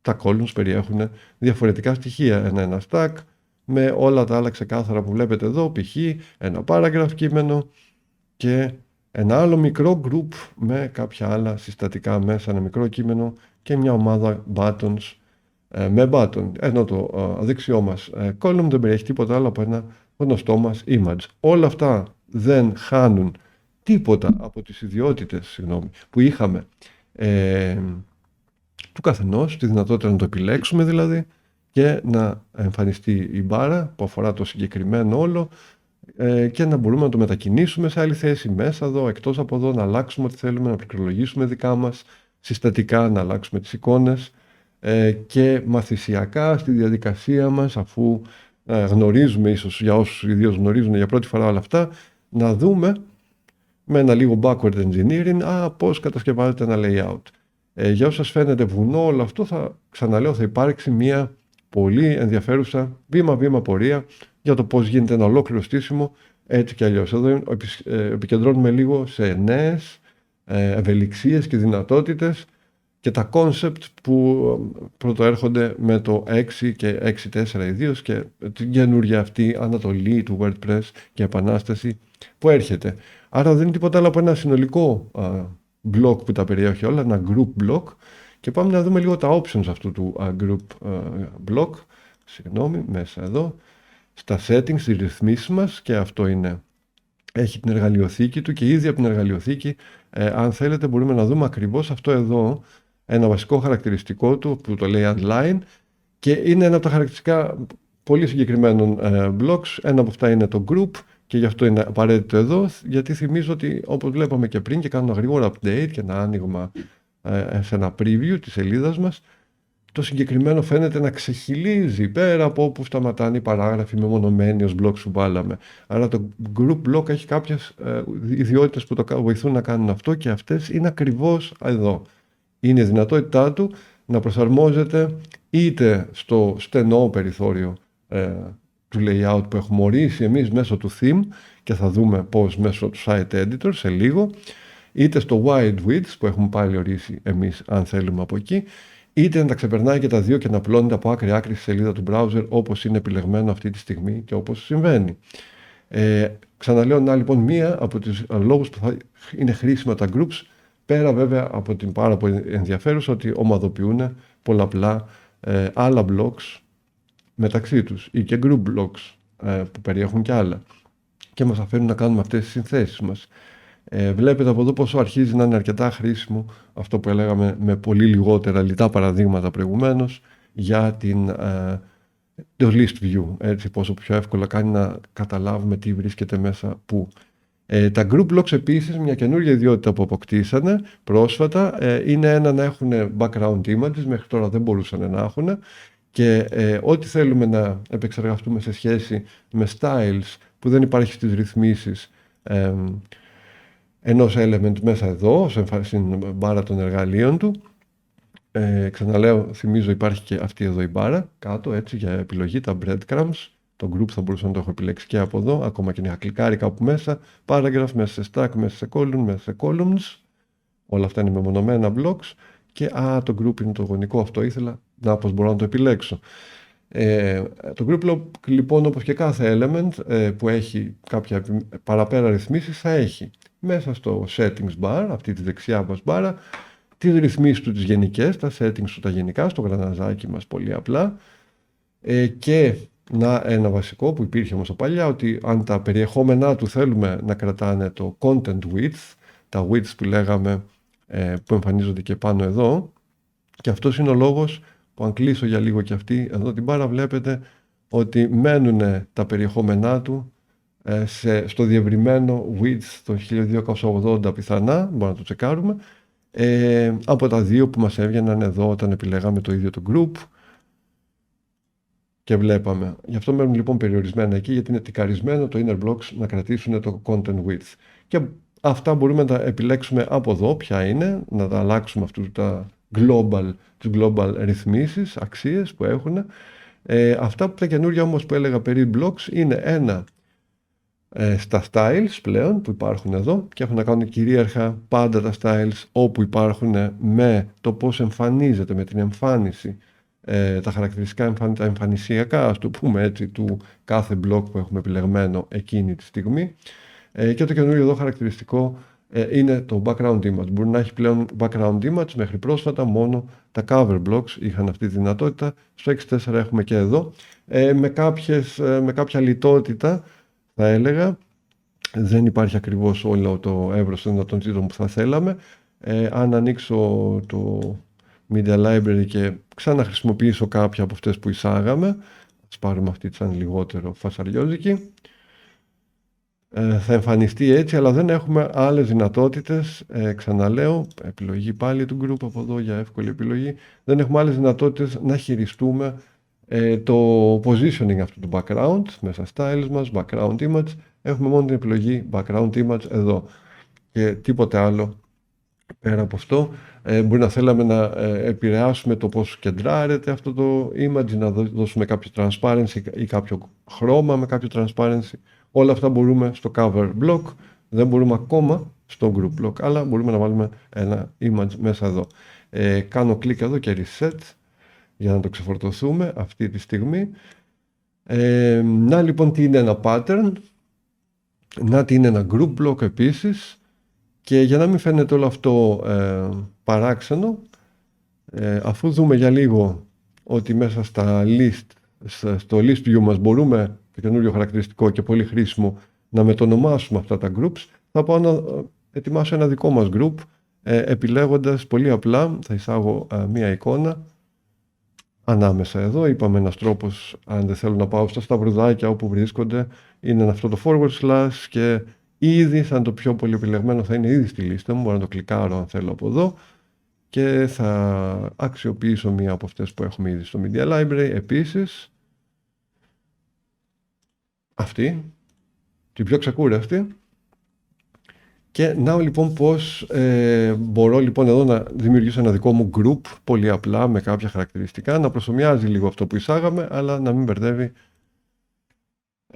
τα columns περιέχουν διαφορετικά στοιχεία, ένα stack με όλα τα άλλα ξεκάθαρα που βλέπετε εδώ, π.χ. ένα paragraph κείμενο και ένα άλλο μικρό group με κάποια άλλα συστατικά μέσα, ένα μικρό κείμενο και μια ομάδα buttons με button, ενώ το δεξιό μας column δεν περιέχει τίποτα άλλο από ένα γνωστό μας image. Όλα αυτά δεν χάνουν τίποτα από τις ιδιότητες που είχαμε του καθενός, τη δυνατότητα να το επιλέξουμε δηλαδή και να εμφανιστεί η μπάρα που αφορά το συγκεκριμένο όλο και να μπορούμε να το μετακινήσουμε σε άλλη θέση μέσα εδώ, εκτός από εδώ, να αλλάξουμε ό,τι θέλουμε, να πληκτρολογήσουμε δικά μας συστατικά, να αλλάξουμε τις εικόνες και μαθησιακά στη διαδικασία μας, αφού γνωρίζουμε, ίσως για όσους ιδίως γνωρίζουν για πρώτη φορά όλα αυτά, να δούμε με ένα λίγο backward engineering πώς κατασκευάζεται ένα layout. Για όσους σας φαίνεται βουνό όλο αυτό, θα ξαναλέω, θα υπάρξει μια πολύ ενδιαφέρουσα βήμα-βήμα πορεία για το πώς γίνεται ένα ολόκληρο στήσιμο έτσι κι αλλιώς. Εδώ επικεντρώνουμε λίγο σε νέες ευελιξίες και δυνατότητες και τα concept που πρωτοέρχονται με το 6 και 6.4 ιδίως και την καινούργια αυτή ανατολή του WordPress και επανάσταση που έρχεται. Άρα δεν είναι τίποτα άλλο από ένα συνολικό block που τα περιέχει όλα, ένα group block και πάμε να δούμε λίγο τα options αυτού του group block, μέσα εδώ, στα settings, στις ρυθμίσεις μας και αυτό έχει την εργαλειοθήκη του και ήδη από την εργαλειοθήκη αν θέλετε μπορούμε να δούμε ακριβώς αυτό εδώ, ένα βασικό χαρακτηριστικό του που το λέει Align και είναι ένα από τα χαρακτηριστικά πολύ συγκεκριμένων blocks. Ένα από αυτά είναι το group και γι' αυτό είναι απαραίτητο εδώ, γιατί θυμίζω ότι όπως βλέπαμε και πριν και κάνω ένα γρήγορο update και ένα άνοιγμα σε ένα preview της σελίδας μας, το συγκεκριμένο φαίνεται να ξεχυλίζει πέρα από όπου σταματάνε οι παράγραφοι μεμονωμένοι ως blocks που βάλαμε. Άρα το group block έχει κάποιες ιδιότητες που το βοηθούν να κάνουν αυτό και αυτές είναι ακριβώς εδώ. Είναι η δυνατότητά του να προσαρμόζεται είτε στο στενό περιθώριο του layout που έχουμε ορίσει εμείς μέσω του theme και θα δούμε πώς μέσω του site editor σε λίγο, είτε στο wide width που έχουμε πάλι ορίσει εμείς αν θέλουμε από εκεί, είτε να τα ξεπερνάει και τα δύο και να απλώνεται από άκρη-άκρη στη σελίδα του browser, όπως είναι επιλεγμένο αυτή τη στιγμή και όπως συμβαίνει. Ξαναλέω, λοιπόν, μία από τους λόγους που θα είναι χρήσιμα τα groups, πέρα βέβαια από την πάρα πολύ ενδιαφέρουσα ότι ομαδοποιούν πολλαπλά άλλα blocks μεταξύ τους ή και group blocks που περιέχουν και άλλα και μας αφήνουν να κάνουμε αυτές τις συνθέσεις μας. Βλέπετε από εδώ πόσο αρχίζει να είναι αρκετά χρήσιμο αυτό που έλεγαμε με πολύ λιγότερα λιτά παραδείγματα προηγουμένως για το list view, έτσι, πόσο πιο εύκολα κάνει να καταλάβουμε τι βρίσκεται μέσα πού. Τα group blocks επίσης, μια καινούργια ιδιότητα που αποκτήσανε πρόσφατα, είναι να έχουν background images, μέχρι τώρα δεν μπορούσαν να έχουν, και ό,τι θέλουμε να επεξεργαστούμε σε σχέση με styles που δεν υπάρχει στις ρυθμίσεις ενός element μέσα εδώ, στην μπάρα των εργαλείων του. Ξαναλέω, θυμίζω, υπάρχει και αυτή εδώ η μπάρα κάτω, έτσι, για επιλογή, τα breadcrumbs. Το group θα μπορούσα να το έχω επιλέξει και από εδώ, ακόμα και να είχα κλικάρει κάπου μέσα, paragraph, μέσα σε stack, μέσα σε column, μέσα σε columns. Όλα αυτά είναι μεμονωμένα blocks. Και το group είναι το γωνικό, αυτό ήθελα, να πώς μπορώ να το επιλέξω. Το group block, λοιπόν, όπως και κάθε element που έχει κάποια παραπέρα ρυθμίσεις, θα έχει μέσα στο settings bar, αυτή τη δεξιά μας μπάρα, τις ρυθμίσεις του τις γενικές, τα settings του τα γενικά, στο γραναζάκι μας πολύ απλά, και ένα βασικό που υπήρχε όμως παλιά, ότι αν τα περιεχόμενά του θέλουμε να κρατάνε το content width, τα widths που λέγαμε, που εμφανίζονται και πάνω εδώ, και αυτός είναι ο λόγος που, αν κλείσω για λίγο και αυτή εδώ την μπάρα, βλέπετε ότι μένουν τα περιεχόμενά του στο διευρυμένο width το 1280 πιθανά, μπορούμε να το τσεκάρουμε, από τα δύο που μας έβγαιναν εδώ όταν επιλέγαμε το ίδιο το group και βλέπαμε. Γι' αυτό μένουν λοιπόν περιορισμένα εκεί, γιατί είναι τικαρισμένο το inner blocks να κρατήσουν το content width. Και αυτά μπορούμε να τα επιλέξουμε από εδώ, ποια είναι, να τα αλλάξουμε αυτούς τις global ρυθμίσεις, αξίες που έχουν. Αυτά που τα καινούργια όμως που έλεγα περί blocks είναι ένα στα styles πλέον που υπάρχουν εδώ και έχουν να κάνουν κυρίαρχα πάντα τα styles όπου υπάρχουν με το πώς εμφανίζεται, με την εμφάνιση, τα χαρακτηριστικά τα εμφανισιακά, ας το πούμε έτσι, του κάθε block που έχουμε επιλεγμένο εκείνη τη στιγμή. Και το καινούριο εδώ χαρακτηριστικό είναι το background image. Μπορεί να έχει πλέον background image, μέχρι πρόσφατα μόνο τα cover blocks είχαν αυτή τη δυνατότητα. Στο X4 έχουμε και εδώ, με κάποια λιτότητα θα έλεγα. Δεν υπάρχει ακριβώς όλο το εύρος των δυνατοτήτων που θα θέλαμε. Αν ανοίξω το Media Library και ξαναχρησιμοποιήσω κάποια από αυτές που εισάγαμε, ας πάρουμε αυτή σαν λιγότερο φασαριόζικη, θα εμφανιστεί έτσι, αλλά δεν έχουμε άλλες δυνατότητες. Ξαναλέω, επιλογή πάλι του group από εδώ για εύκολη επιλογή. Δεν έχουμε άλλες δυνατότητες να χειριστούμε το positioning αυτού του background μέσα styles μας, background image. Έχουμε μόνο την επιλογή background image εδώ και τίποτε άλλο πέρα από αυτό. Μπορεί να θέλαμε να επηρεάσουμε το πώς κεντράρεται αυτό το image, να δώσουμε κάποιο transparency ή κάποιο χρώμα με κάποιο transparency. Όλα αυτά μπορούμε στο cover block, δεν μπορούμε ακόμα στο group block, αλλά μπορούμε να βάλουμε ένα image μέσα εδώ. Κάνω κλικ εδώ και reset για να το ξεφορτωθούμε αυτή τη στιγμή. Να λοιπόν τι είναι ένα pattern, να τι είναι ένα group block επίσης, και για να μην φαίνεται όλο αυτό παράξενο, αφού δούμε για λίγο ότι μέσα στο list view μας μπορούμε, το καινούριο χαρακτηριστικό και πολύ χρήσιμο, να μετονομάσουμε αυτά τα groups, θα πάω να ετοιμάσω ένα δικό μας group, επιλέγοντας πολύ απλά, θα εισάγω μία εικόνα ανάμεσα εδώ. Είπαμε ένας τρόπος, αν δεν θέλω να πάω στα σταυρουδάκια όπου βρίσκονται, είναι αυτό το forward slash, και ήδη σαν το πιο πολύ επιλεγμένο θα είναι ήδη στη λίστα μου, μπορώ να το κλικάρω αν θέλω από εδώ και θα αξιοποιήσω μία από αυτές που έχουμε ήδη στο Media Library επίσης. Αυτή, την πιο ξεκούραστη. Και να λοιπόν πώς μπορώ λοιπόν εδώ να δημιουργήσω ένα δικό μου group πολύ απλά με κάποια χαρακτηριστικά, να προσομοιάζει λίγο αυτό που εισάγαμε, αλλά να μην μπερδεύει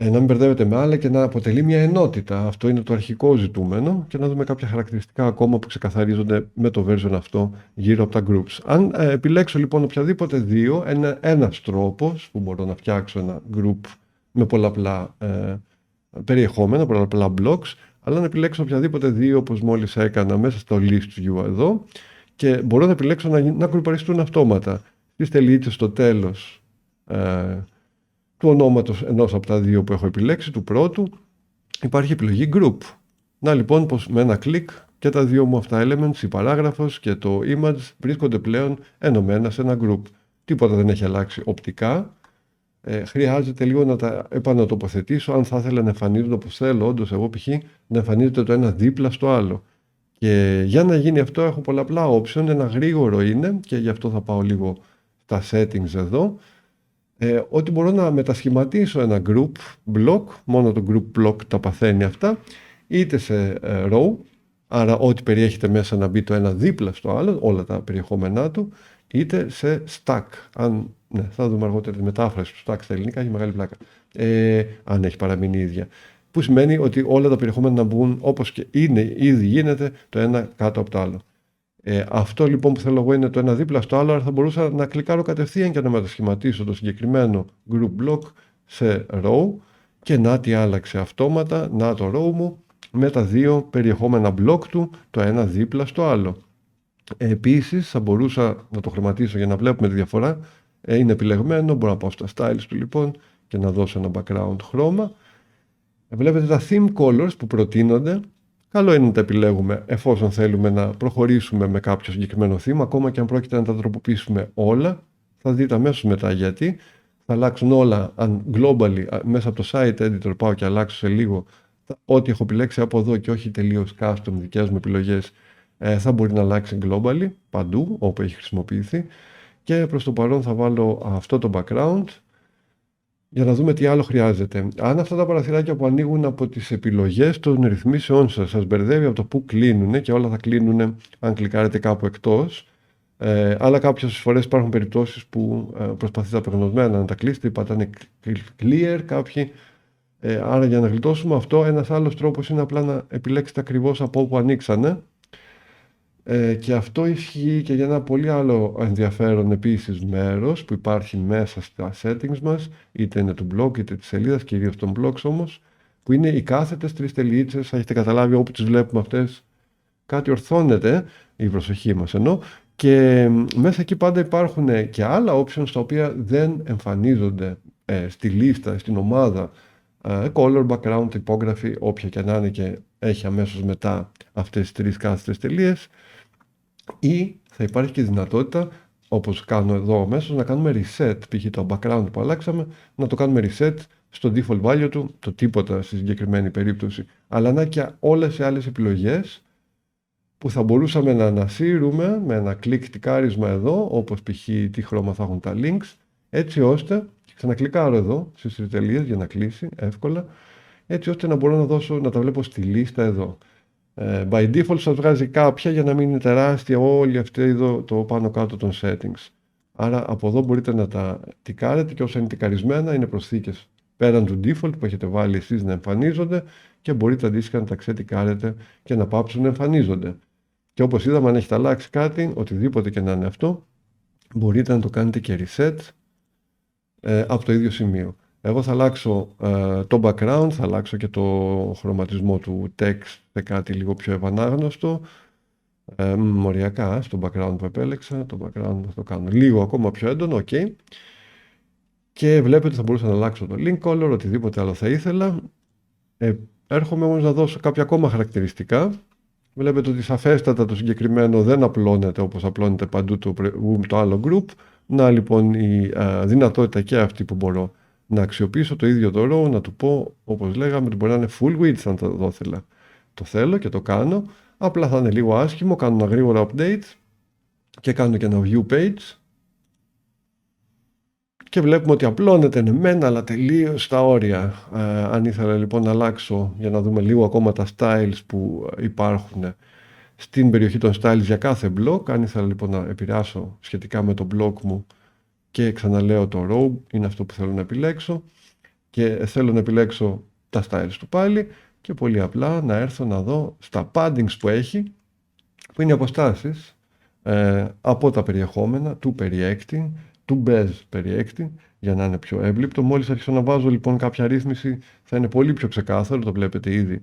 Να μην μπερδεύεται με άλλα και να αποτελεί μια ενότητα. Αυτό είναι το αρχικό ζητούμενο και να δούμε κάποια χαρακτηριστικά ακόμα που ξεκαθαρίζονται με το version αυτό γύρω από τα groups. Αν επιλέξω λοιπόν οποιαδήποτε δύο, ένας τρόπος που μπορώ να φτιάξω ένα group με πολλαπλά περιεχόμενα, πολλαπλά blocks, αλλά να επιλέξω οποιαδήποτε δύο όπως μόλις έκανα μέσα στο list view εδώ και μπορώ να επιλέξω να γκρουπαριστούν αυτόματα στις τελειίτες στο τέλος του ονόματος ενός από τα δύο που έχω επιλέξει, του πρώτου, υπάρχει επιλογή group. Να λοιπόν πως με ένα κλικ και τα δύο μου αυτά elements, η παράγραφος και το image βρίσκονται πλέον ενωμένα σε ένα group. Τίποτα δεν έχει αλλάξει οπτικά. Χρειάζεται λίγο να τα επανατοποθετήσω αν θα ήθελα να εμφανίζονται όπως θέλω. Όντως εγώ π.χ. να εμφανίζεται το ένα δίπλα στο άλλο. Και για να γίνει αυτό έχω πολλαπλά option, ένα γρήγορο είναι και γι' αυτό θα πάω λίγο στα settings εδώ. Ότι μπορώ να μετασχηματίσω ένα group block, μόνο το group block τα παθαίνει αυτά, είτε σε row, άρα ό,τι περιέχεται μέσα να μπει το ένα δίπλα στο άλλο, όλα τα περιεχόμενά του, είτε σε stack. Θα δούμε αργότερα τη μετάφραση του stack στα ελληνικά, έχει μεγάλη πλάκα, αν έχει παραμείνει ίδια. Που σημαίνει ότι όλα τα περιεχόμενα να μπουν όπως και είναι, ήδη γίνεται, το ένα κάτω από το άλλο. Αυτό λοιπόν που θέλω εγώ είναι το ένα δίπλα στο άλλο, άρα θα μπορούσα να κλικάρω κατευθείαν και να μετασχηματίσω το συγκεκριμένο group block σε row και να τι άλλαξε αυτόματα, να το row μου με τα δύο περιεχόμενα block του, το ένα δίπλα στο άλλο. Επίσης θα μπορούσα να το χρωματίσω για να βλέπουμε τη διαφορά, είναι επιλεγμένο, μπορώ να πάω στα styles του λοιπόν και να δώσω ένα background χρώμα. Βλέπετε τα theme colors που προτείνονται. Καλό είναι να τα επιλέγουμε εφόσον θέλουμε να προχωρήσουμε με κάποιο συγκεκριμένο theme, ακόμα και αν πρόκειται να τα τροποποιήσουμε όλα. Θα δείτε αμέσως μετά γιατί. Θα αλλάξουν όλα, αν globally μέσα από το site editor πάω και αλλάξω σε λίγο ό,τι έχω επιλέξει από εδώ και όχι τελείως custom δικές μου επιλογές, θα μπορεί να αλλάξει globally παντού όπου έχει χρησιμοποιηθεί. Και προς το παρόν θα βάλω αυτό το background για να δούμε τι άλλο χρειάζεται. Αν αυτά τα παραθυράκια που ανοίγουν από τις επιλογές των ρυθμίσεών σας μπερδεύει από το που κλείνουν και όλα θα κλείνουν αν κλικάρετε κάπου εκτός, αλλά κάποιες φορές υπάρχουν περιπτώσεις που προσπαθείτε απεγνωσμένα να τα κλείσετε ή πατάνε clear κάποιοι, άρα για να γλιτώσουμε αυτό ένας άλλος τρόπος είναι απλά να επιλέξετε ακριβώς από όπου ανοίξανε. Και αυτό ισχύει και για ένα πολύ άλλο ενδιαφέρον επίσης μέρος που υπάρχει μέσα στα settings μας, είτε είναι του blog είτε της σελίδας, κυρίως των blogs όμως, που είναι οι κάθετες τρεις τελειίτσες. Έχετε καταλάβει όπου τις βλέπουμε αυτές κάτι ορθώνεται, η προσοχή μας ενώ, και μέσα εκεί πάντα υπάρχουν και άλλα options τα οποία δεν εμφανίζονται στη λίστα, στην ομάδα color, background, typography, όποια και να είναι και έχει αμέσως μετά αυτές τις τρεις κάθετες τελείες. Ή θα υπάρχει και δυνατότητα, όπως κάνω εδώ αμέσως, να κάνουμε reset, π.χ. το background που αλλάξαμε, να το κάνουμε reset στο default value του, το τίποτα στη συγκεκριμένη περίπτωση, αλλά να και όλες οι άλλες επιλογές που θα μπορούσαμε να ανασύρουμε με ένα κλικ τικάρισμα εδώ, όπως π.χ. τι χρώμα θα έχουν τα links, έτσι ώστε, ξανακλικάρω εδώ στις τρεις τελείες για να κλείσει εύκολα, έτσι ώστε να μπορώ να τα βλέπω στη λίστα εδώ. By default σας βγάζει κάποια για να μην είναι τεράστια όλη αυτή εδώ το πάνω κάτω των settings. Άρα από εδώ μπορείτε να τα τικάρετε και όσα είναι τικαρισμένα είναι προσθήκες πέραν του default που έχετε βάλει εσείς να εμφανίζονται και μπορείτε αντίστοιχα να τα ξετικάρετε και να πάψουν να εμφανίζονται. Και όπως είδαμε, αν έχετε αλλάξει κάτι, οτιδήποτε και να είναι αυτό, μπορείτε να το κάνετε και reset από το ίδιο σημείο. Εγώ θα αλλάξω το background, θα αλλάξω και το χρωματισμό του text σε κάτι λίγο πιο ευανάγνωστο. Μοριακά στο background που επέλεξα, το background θα το κάνω λίγο ακόμα πιο έντονο, ok. Και βλέπετε θα μπορούσα να αλλάξω το link color, οτιδήποτε άλλο θα ήθελα. Έρχομαι όμως να δώσω κάποια ακόμα χαρακτηριστικά. Βλέπετε ότι σαφέστατα το συγκεκριμένο δεν απλώνεται όπως απλώνεται παντού το άλλο group. Να λοιπόν η δυνατότητα και αυτή που μπορώ να αξιοποιήσω το ίδιο το row, να του πω όπως λέγαμε ότι μπορεί να είναι full width αν το ήθελα. Το θέλω και το κάνω, απλά θα είναι λίγο άσχημο, κάνω ένα γρήγορο update και κάνω και ένα view page και βλέπουμε ότι απλώνεται μεν αλλά τελείως στα όρια. Αν ήθελα λοιπόν να αλλάξω για να δούμε λίγο ακόμα τα styles που υπάρχουν στην περιοχή των styles για κάθε blog, αν ήθελα λοιπόν να επηρεάσω σχετικά με το blog μου και ξαναλέω το row, είναι αυτό που θέλω να επιλέξω. και θέλω να επιλέξω τα styles του πάλι και πολύ απλά να έρθω να δω στα paddings που έχει, που είναι οι αποστάσεις από τα περιεχόμενα του περιέκτη, του bez περιέκτη, για να είναι πιο εύληπτο. Μόλις αρχίσω να βάζω λοιπόν κάποια ρύθμιση θα είναι πολύ πιο ξεκάθαρο, το βλέπετε ήδη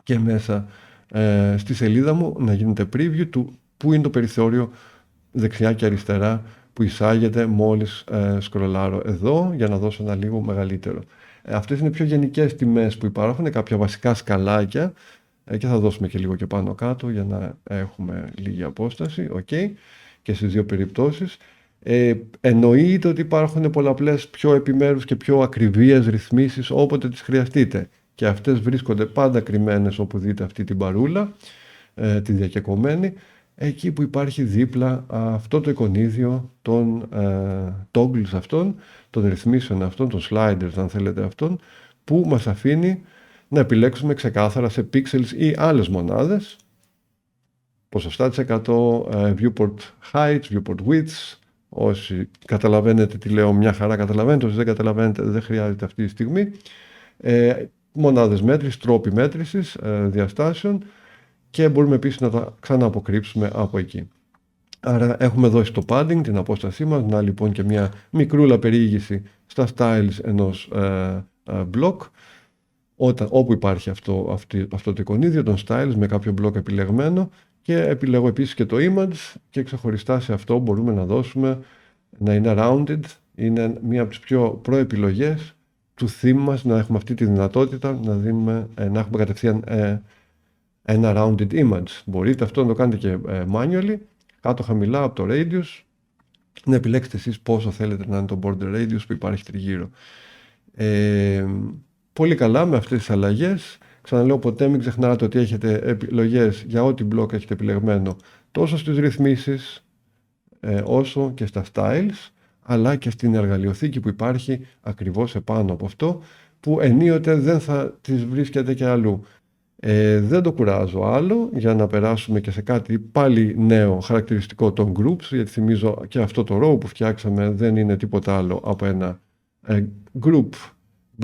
και μέσα στη σελίδα μου, να γίνεται preview του που είναι το περιθώριο δεξιά και αριστερά που εισάγεται μόλις σκρολάρω εδώ για να δώσω ένα λίγο μεγαλύτερο. Αυτές είναι πιο γενικές τιμές που υπάρχουν, κάποια βασικά σκαλάκια και θα δώσουμε και λίγο και πάνω κάτω για να έχουμε λίγη απόσταση, okay, και στις δύο περιπτώσεις. Εννοείται ότι υπάρχουν πολλαπλές πιο επιμέρους και πιο ακριβίες ρυθμίσεις όποτε τις χρειαστείτε και αυτές βρίσκονται πάντα κρυμμένες όπου δείτε αυτή την μπαρούλα, τη διακεκομένη, εκεί που υπάρχει δίπλα αυτό το εικονίδιο των toggles αυτών, των ρυθμίσεων αυτών, των sliders αν θέλετε αυτών, που μας αφήνει να επιλέξουμε ξεκάθαρα σε pixels ή άλλες μονάδες, ποσοστά της 100, viewport heights, viewport widths. Όσοι καταλαβαίνετε τι λέω, μια χαρά καταλαβαίνετε, όσοι δεν καταλαβαίνετε δεν χρειάζεται αυτή τη στιγμή. Μονάδες μέτρησης, τρόποι μέτρησης, διαστάσεων και μπορούμε επίσης να τα ξανααποκρύψουμε από εκεί. Άρα έχουμε δώσει το padding, την απόστασή μας, να λοιπόν και μια μικρούλα περιήγηση στα styles ενός block, όπου υπάρχει αυτό το εικονίδιο των styles με κάποιο block επιλεγμένο, και επιλέγω επίσης και το image και ξεχωριστά σε αυτό μπορούμε να δώσουμε να είναι rounded, είναι μία από τις πιο προεπιλογές του theme μας, να έχουμε αυτή τη δυνατότητα να έχουμε κατευθείαν ένα rounded image. Μπορείτε αυτό να το κάνετε και manually, κάτω χαμηλά από το radius, να επιλέξετε εσείς πόσο θέλετε να είναι το border radius που υπάρχει τριγύρω. Πολύ καλά με αυτές τις αλλαγές. Ξαναλέω, ποτέ μην ξεχνάτε ότι έχετε επιλογές για ό,τι block έχετε επιλεγμένο, τόσο στις ρυθμίσεις όσο και στα styles, αλλά και στην εργαλειοθήκη που υπάρχει ακριβώς επάνω από αυτό, που ενίοτε δεν θα τις βρίσκετε και αλλού. Δεν το κουράζω άλλο για να περάσουμε και σε κάτι πάλι νέο χαρακτηριστικό των groups, γιατί θυμίζω και αυτό το row που φτιάξαμε δεν είναι τίποτα άλλο από ένα group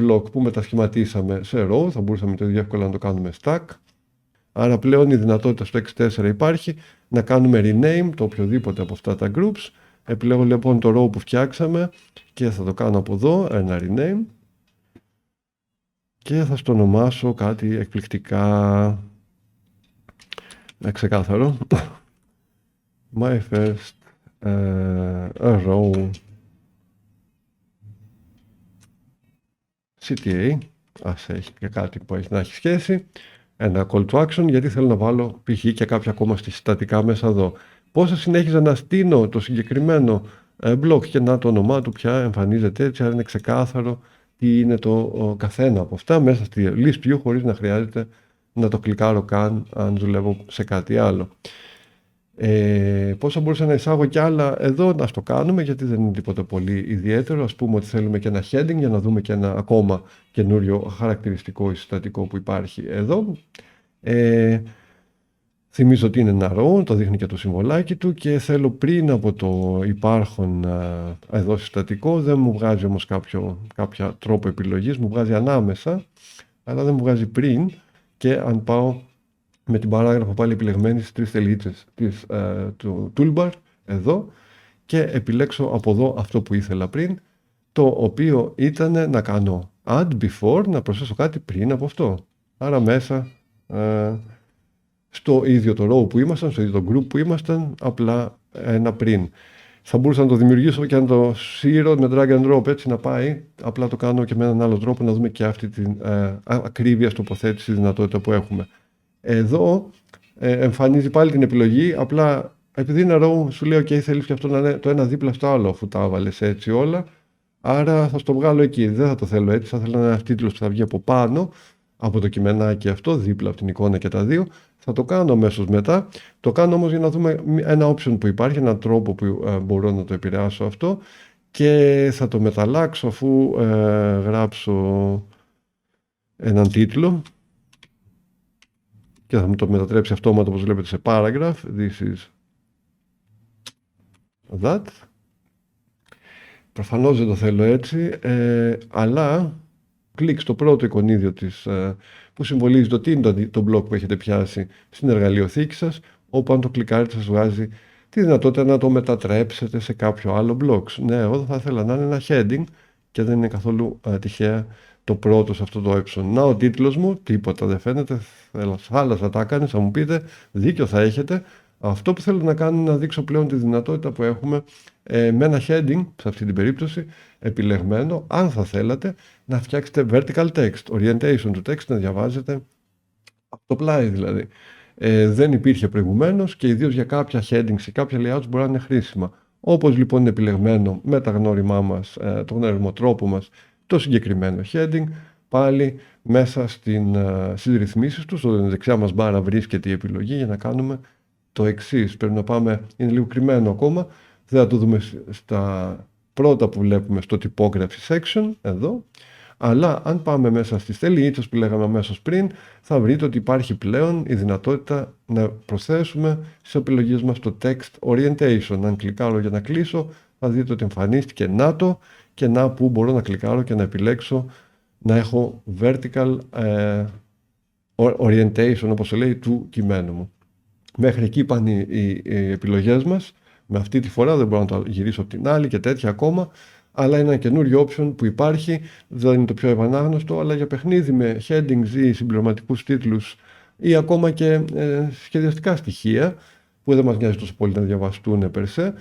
block που μετασχηματίσαμε σε row, θα μπορούσαμε το ίδιο εύκολα να το κάνουμε stack. Άρα πλέον η δυνατότητα στο X4 υπάρχει να κάνουμε rename το οποιοδήποτε από αυτά τα groups. Επιλέγω λοιπόν το row που φτιάξαμε και θα το κάνω από εδώ, ένα rename, και θα στο ονομάσω κάτι εκπληκτικά ξεκάθαρο. My first row CTA, ας έχει και κάτι που έχει να έχει σχέση, ένα call to action, γιατί θέλω να βάλω π.χ. και κάποια ακόμα συστατικά μέσα εδώ. Πώς θα συνέχιζα να στείνω το συγκεκριμένο blog και να το όνομά του πια εμφανίζεται έτσι, άρα είναι ξεκάθαρο τι είναι το καθένα από αυτά μέσα στη list view, χωρίς να χρειάζεται να το κλικάρω καν αν δουλεύω σε κάτι άλλο. Πώς θα μπορούσα να εισάγω κι άλλα εδώ, να το κάνουμε, γιατί δεν είναι τίποτα πολύ ιδιαίτερο. Ας πούμε ότι θέλουμε και ένα heading για να δούμε και ένα ακόμα καινούριο χαρακτηριστικό ή συστατικό που υπάρχει εδώ. Θυμίζω ότι είναι ένα row, το δείχνει και το συμβολάκι του, και θέλω πριν από το υπάρχον εδώ συστατικό, δεν μου βγάζει όμως κάποια τρόπο επιλογής, μου βγάζει ανάμεσα, αλλά δεν μου βγάζει πριν, και αν πάω με την παράγραφο πάλι επιλεγμένη στις τρεις τελίτσες του toolbar εδώ και επιλέξω από εδώ αυτό που ήθελα πριν, το οποίο ήταν να κάνω add before, να προσθέσω κάτι πριν από αυτό. Άρα μέσα στο ίδιο το row που ήμασταν, στο ίδιο το group που ήμασταν, απλά ένα πριν. Θα μπορούσα να το δημιουργήσω και να το σύρω με drag and drop, έτσι να πάει. Απλά το κάνω και με έναν άλλο τρόπο, να δούμε και αυτή την ακρίβεια τοποθέτηση δυνατότητα που έχουμε. Εδώ εμφανίζει πάλι την επιλογή, απλά επειδή είναι row σου λέει ok, θέλεις και αυτό να είναι το ένα δίπλα στο άλλο, αφού τα έβαλες έτσι όλα, άρα θα στο βγάλω εκεί. Δεν θα το θέλω έτσι, θα θέλω ένα τίτλος που θα βγει από πάνω από το κειμενάκι αυτό, δίπλα από την εικόνα και τα δύο. Θα το κάνω αμέσως μετά. Το κάνω όμως για να δούμε ένα option που υπάρχει, έναν τρόπο που μπορώ να το επηρεάσω αυτό, και θα το μεταλλάξω αφού γράψω έναν τίτλο και θα μου το μετατρέψει αυτόματα, όπως βλέπετε, σε paragraph. This is that. Προφανώς δεν το θέλω έτσι, αλλά κλικ στο πρώτο εικονίδιο που συμβολίζει το τι είναι το blog που έχετε πιάσει στην εργαλειοθήκη σας, όπου αν το κλικάρετε σας βγάζει τη δυνατότητα να το μετατρέψετε σε κάποιο άλλο blog. Ναι, εγώ θα ήθελα να είναι ένα heading και δεν είναι καθόλου τυχαία το πρώτο σε αυτό το έψον. Να, ο τίτλος μου, τίποτα δεν φαίνεται, άλλα θα τα έκανε, θα μου πείτε, δίκιο θα έχετε. Αυτό που θέλω να κάνω είναι να δείξω πλέον τη δυνατότητα που έχουμε με ένα heading, σε αυτή την περίπτωση, επιλεγμένο, αν θα θέλατε, να φτιάξετε vertical text, orientation του text, να διαβάζετε από το πλάι δηλαδή. Δεν υπήρχε προηγουμένως και ιδίως για κάποια headings ή κάποια layouts μπορεί να είναι χρήσιμα. Όπως λοιπόν είναι επιλεγμένο με τα γνώριμά μας, τον γνώριμο τρόπο μας, το συγκεκριμένο heading, πάλι μέσα στις ρυθμίσεις του, στο δεξιά μας μπάρα βρίσκεται η επιλογή για να κάνουμε το εξής. Πρέπει να πάμε, είναι λίγο κρυμμένο ακόμα, δεν θα το δούμε στα πρώτα που βλέπουμε στο typography section, εδώ. Αλλά αν πάμε μέσα στις τελειίτσες που λέγαμε αμέσως πριν, θα βρείτε ότι υπάρχει πλέον η δυνατότητα να προσθέσουμε στις επιλογές μας το text orientation. Αν κλικάρω για να κλείσω, θα δείτε ότι εμφανίστηκε να το και να που μπορώ να κλικάρω και να επιλέξω να έχω vertical orientation, όπως λέει, του κειμένου μου. Μέχρι εκεί πάνε οι επιλογές μας. Με αυτή τη φορά δεν μπορώ να το γυρίσω από την άλλη και τέτοια ακόμα. Αλλά είναι ένα καινούριο option που υπάρχει, δεν είναι το πιο ευανάγνωστο, αλλά για παιχνίδι με headings ή συμπληρωματικούς τίτλους ή ακόμα και σχεδιαστικά στοιχεία, που δεν μας νοιάζει τόσο πολύ να διαβαστούν περσέ,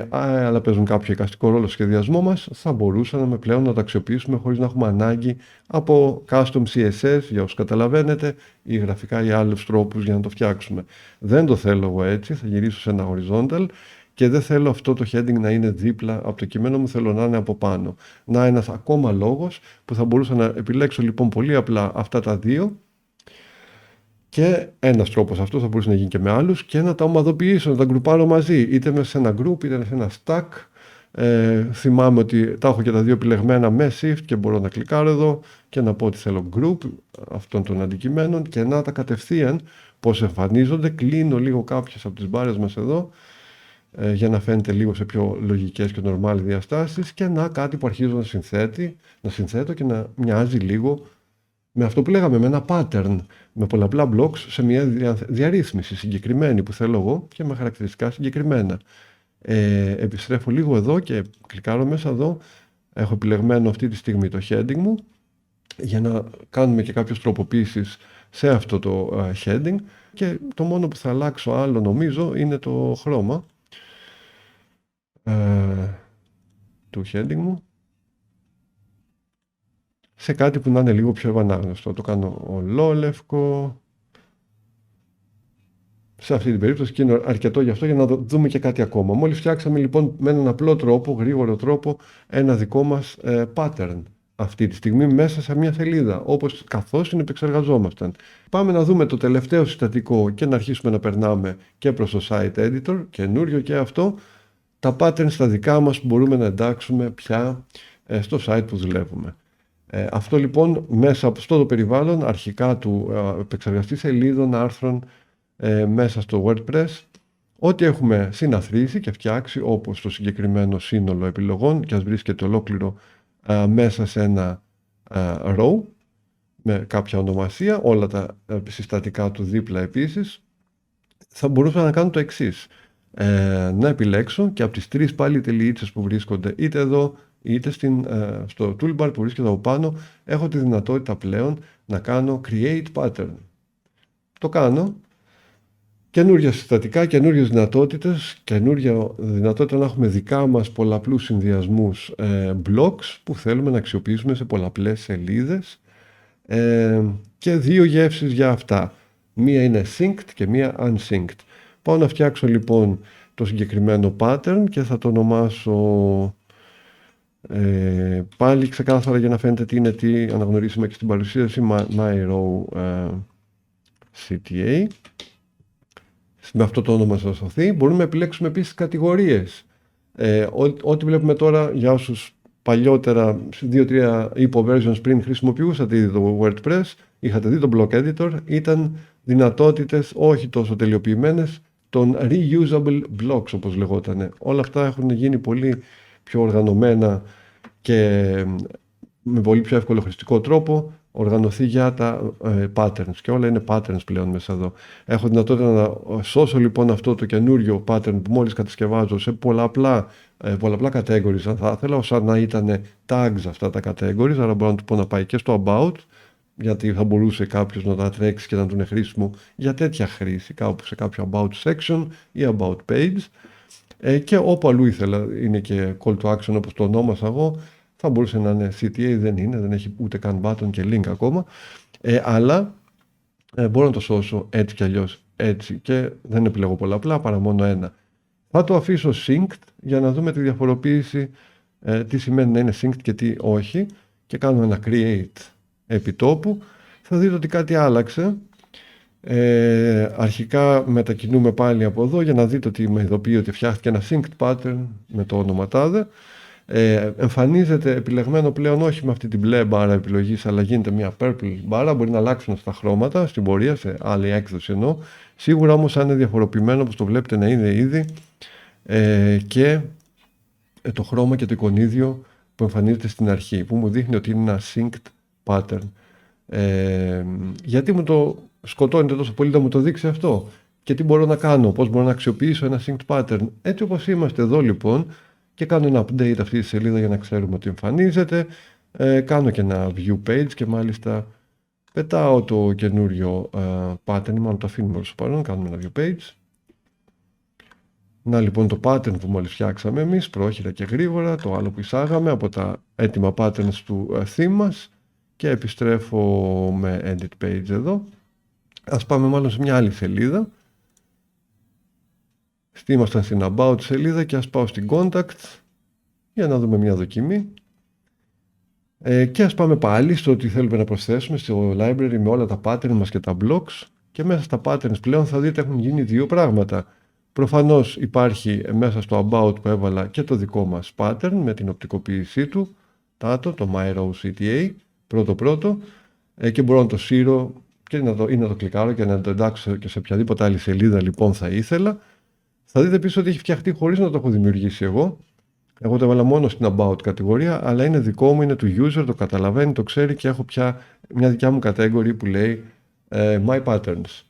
αλλά παίζουν κάποιο εικαστικό ρόλο στο σχεδιασμό μας, θα μπορούσαμε πλέον να τα αξιοποιήσουμε χωρίς να έχουμε ανάγκη από custom CSS, για όσους καταλαβαίνετε, ή γραφικά ή άλλους τρόπους για να το φτιάξουμε. Δεν το θέλω εγώ έτσι, θα γυρίσω σε ένα horizontal. Και δεν θέλω αυτό το heading να είναι δίπλα από το κείμενο μου, θέλω να είναι από πάνω. Να ένας ακόμα λόγος που θα μπορούσα να επιλέξω λοιπόν πολύ απλά αυτά τα δύο και ένας τρόπος αυτό θα μπορούσε να γίνει και με άλλους και να τα ομαδοποιήσω, να τα γκρουπάρω μαζί, είτε μέσα σε ένα group είτε σε ένα stack. Θυμάμαι ότι τα έχω και τα δύο επιλεγμένα με shift και μπορώ να κλικάρω εδώ και να πω ότι θέλω group αυτών των αντικειμένων και να τα κατευθείαν πώς εμφανίζονται. Κλείνω λίγο κάποιες από τις μπάρες μας εδώ, για να φαίνεται λίγο σε πιο λογικές και normal διαστάσεις και να κάτι που αρχίζω να συνθέτω και να μοιάζει λίγο με αυτό που λέγαμε, με ένα pattern, με πολλαπλά blocks σε μια διαρρύθμιση συγκεκριμένη που θέλω εγώ και με χαρακτηριστικά συγκεκριμένα. Επιστρέφω λίγο εδώ και κλικάρω μέσα εδώ, έχω επιλεγμένο αυτή τη στιγμή το heading μου για να κάνουμε και κάποιες τροποποίησεις σε αυτό το heading και το μόνο που θα αλλάξω άλλο νομίζω είναι το χρώμα του heading μου σε κάτι που να είναι λίγο πιο ευανάγνωστο. Το κάνω ολόλευκο σε αυτή την περίπτωση και είναι αρκετό γι' αυτό για να δούμε και κάτι ακόμα. Μόλις φτιάξαμε λοιπόν με έναν απλό τρόπο, γρήγορο τρόπο, ένα δικό μας pattern αυτή τη στιγμή μέσα σε μια σελίδα, όπως καθώς την επεξεργαζόμασταν. Πάμε να δούμε το τελευταίο συστατικό και να αρχίσουμε να περνάμε και προς το site editor, καινούριο και αυτό, τα patterns στα δικά μας που μπορούμε να εντάξουμε πια στο site που δουλεύουμε. Αυτό λοιπόν μέσα από αυτό το περιβάλλον αρχικά του επεξεργαστή σελίδων, άρθρων, μέσα στο WordPress, ό,τι έχουμε συναθρήσει και φτιάξει όπως το συγκεκριμένο σύνολο επιλογών και ας βρίσκεται ολόκληρο μέσα σε ένα row με κάποια ονομασία, όλα τα συστατικά του δίπλα επίσης, θα μπορούσα να κάνω το εξής. Να επιλέξω και από τις τρεις πάλι τελειίτσες που βρίσκονται είτε εδώ είτε στο toolbar που βρίσκεται από πάνω, έχω τη δυνατότητα πλέον να κάνω create pattern. Το κάνω. Καινούργια συστατικά, καινούργιες δυνατότητες, καινούργια δυνατότητα να έχουμε δικά μας πολλαπλούς συνδυασμούς blocks που θέλουμε να αξιοποιήσουμε σε πολλαπλές σελίδες και δύο γεύσεις για αυτά. Μία είναι synced και μία unsynced. Πάω να φτιάξω λοιπόν το συγκεκριμένο pattern και θα το ονομάσω πάλι ξεκάθαρα για να φαίνεται τι είναι τι, αναγνωρίσουμε και στην παρουσίαση, My Row CTA. Με αυτό το όνομα θα σωθεί. Μπορούμε να επιλέξουμε επίσης κατηγορίες. Ό,τι βλέπουμε τώρα για όσους παλιότερα 2-3 versions πριν χρησιμοποιούσατε ήδη το WordPress, είχατε δει το block editor, ήταν δυνατότητες όχι τόσο τελειοποιημένες των reusable blocks όπως λεγότανε. Όλα αυτά έχουν γίνει πολύ πιο οργανωμένα και με πολύ πιο εύκολο χρηστικό τρόπο οργανωθεί για τα patterns, και όλα είναι patterns πλέον μέσα εδώ. Έχω δυνατότητα να σώσω λοιπόν αυτό το καινούριο pattern που μόλις κατασκευάζω σε πολλαπλά categories, αν θα ήθελα, σαν να ήταν tags αυτά τα categories, άρα μπορώ να του πω να πάει και στο about, γιατί θα μπορούσε κάποιος να τα τρέξει και να του είναι χρήσιμο για τέτοια χρήση, κάπου σε κάποιο about section ή about page. Και όπου αλλού ήθελα, είναι και call to action όπως το ονόμασα εγώ, θα μπορούσε να είναι CTA, δεν έχει ούτε καν button και link ακόμα, αλλά μπορώ να το σώσω έτσι κι αλλιώς έτσι, και δεν επιλέγω πολλαπλά παρά μόνο ένα. Θα το αφήσω synced για να δούμε τη διαφοροποίηση, τι σημαίνει να είναι synced και τι όχι, και κάνω ένα create επιτόπου. Θα δείτε ότι κάτι άλλαξε. Αρχικά μετακινούμε πάλι από εδώ για να δείτε ότι με ειδοποιεί ότι φτιάχτηκε ένα synced pattern με το όνομα τάδε. Εμφανίζεται επιλεγμένο πλέον όχι με αυτή την μπλε μπάρα επιλογής, αλλά γίνεται μια purple μπάρα. Μπορεί να αλλάξουν στα χρώματα στην πορεία, σε άλλη έκδοση εννοώ. Σίγουρα όμως αν είναι διαφοροποιημένο, όπως το βλέπετε να είναι ήδη, και το χρώμα και το εικονίδιο που εμφανίζεται στην αρχή, που μου δείχνει ότι είναι ένα synced pattern. Γιατί μου το σκοτώνεται τόσο πολύ να μου το δείξει αυτό, και τι μπορώ να κάνω, πώς μπορώ να αξιοποιήσω ένα synced pattern. Έτσι όπως είμαστε εδώ λοιπόν, και κάνω ένα update αυτή τη σελίδα για να ξέρουμε ότι εμφανίζεται. Κάνω και ένα view page και μάλιστα πετάω το καινούριο pattern, μάλλον το αφήνουμε προς το παρόν, κάνουμε ένα view page. Να λοιπόν το pattern που μόλις φτιάξαμε εμείς, πρόχειρα και γρήγορα, το άλλο που εισάγαμε από τα έτοιμα patterns του theme μας, και επιστρέφω με edit page εδώ. Ας πάμε μάλλον σε μια άλλη σελίδα. Ήμασταν στην about σελίδα και ας πάω στην contact για να δούμε μια δοκιμή. Και ας πάμε πάλι στο ότι θέλουμε να προσθέσουμε στο library με όλα τα patterns μας και τα blocks, και μέσα στα patterns πλέον θα δείτε έχουν γίνει δύο πράγματα. Προφανώς υπάρχει μέσα στο about που έβαλα και το δικό μας pattern με την οπτικοποίησή του, το MyRow CTA, πρώτο, και μπορώ να το σύρω ή να το κλικάρω και να το εντάξω και σε οποιαδήποτε άλλη σελίδα λοιπόν θα ήθελα. Θα δείτε επίσης ότι έχει φτιαχτεί χωρίς να το έχω δημιουργήσει εγώ. Εγώ το έβαλα μόνο στην about κατηγορία, αλλά είναι δικό μου, είναι του user, το καταλαβαίνει, το ξέρει, και έχω πια μια δικιά μου category που λέει My Patterns.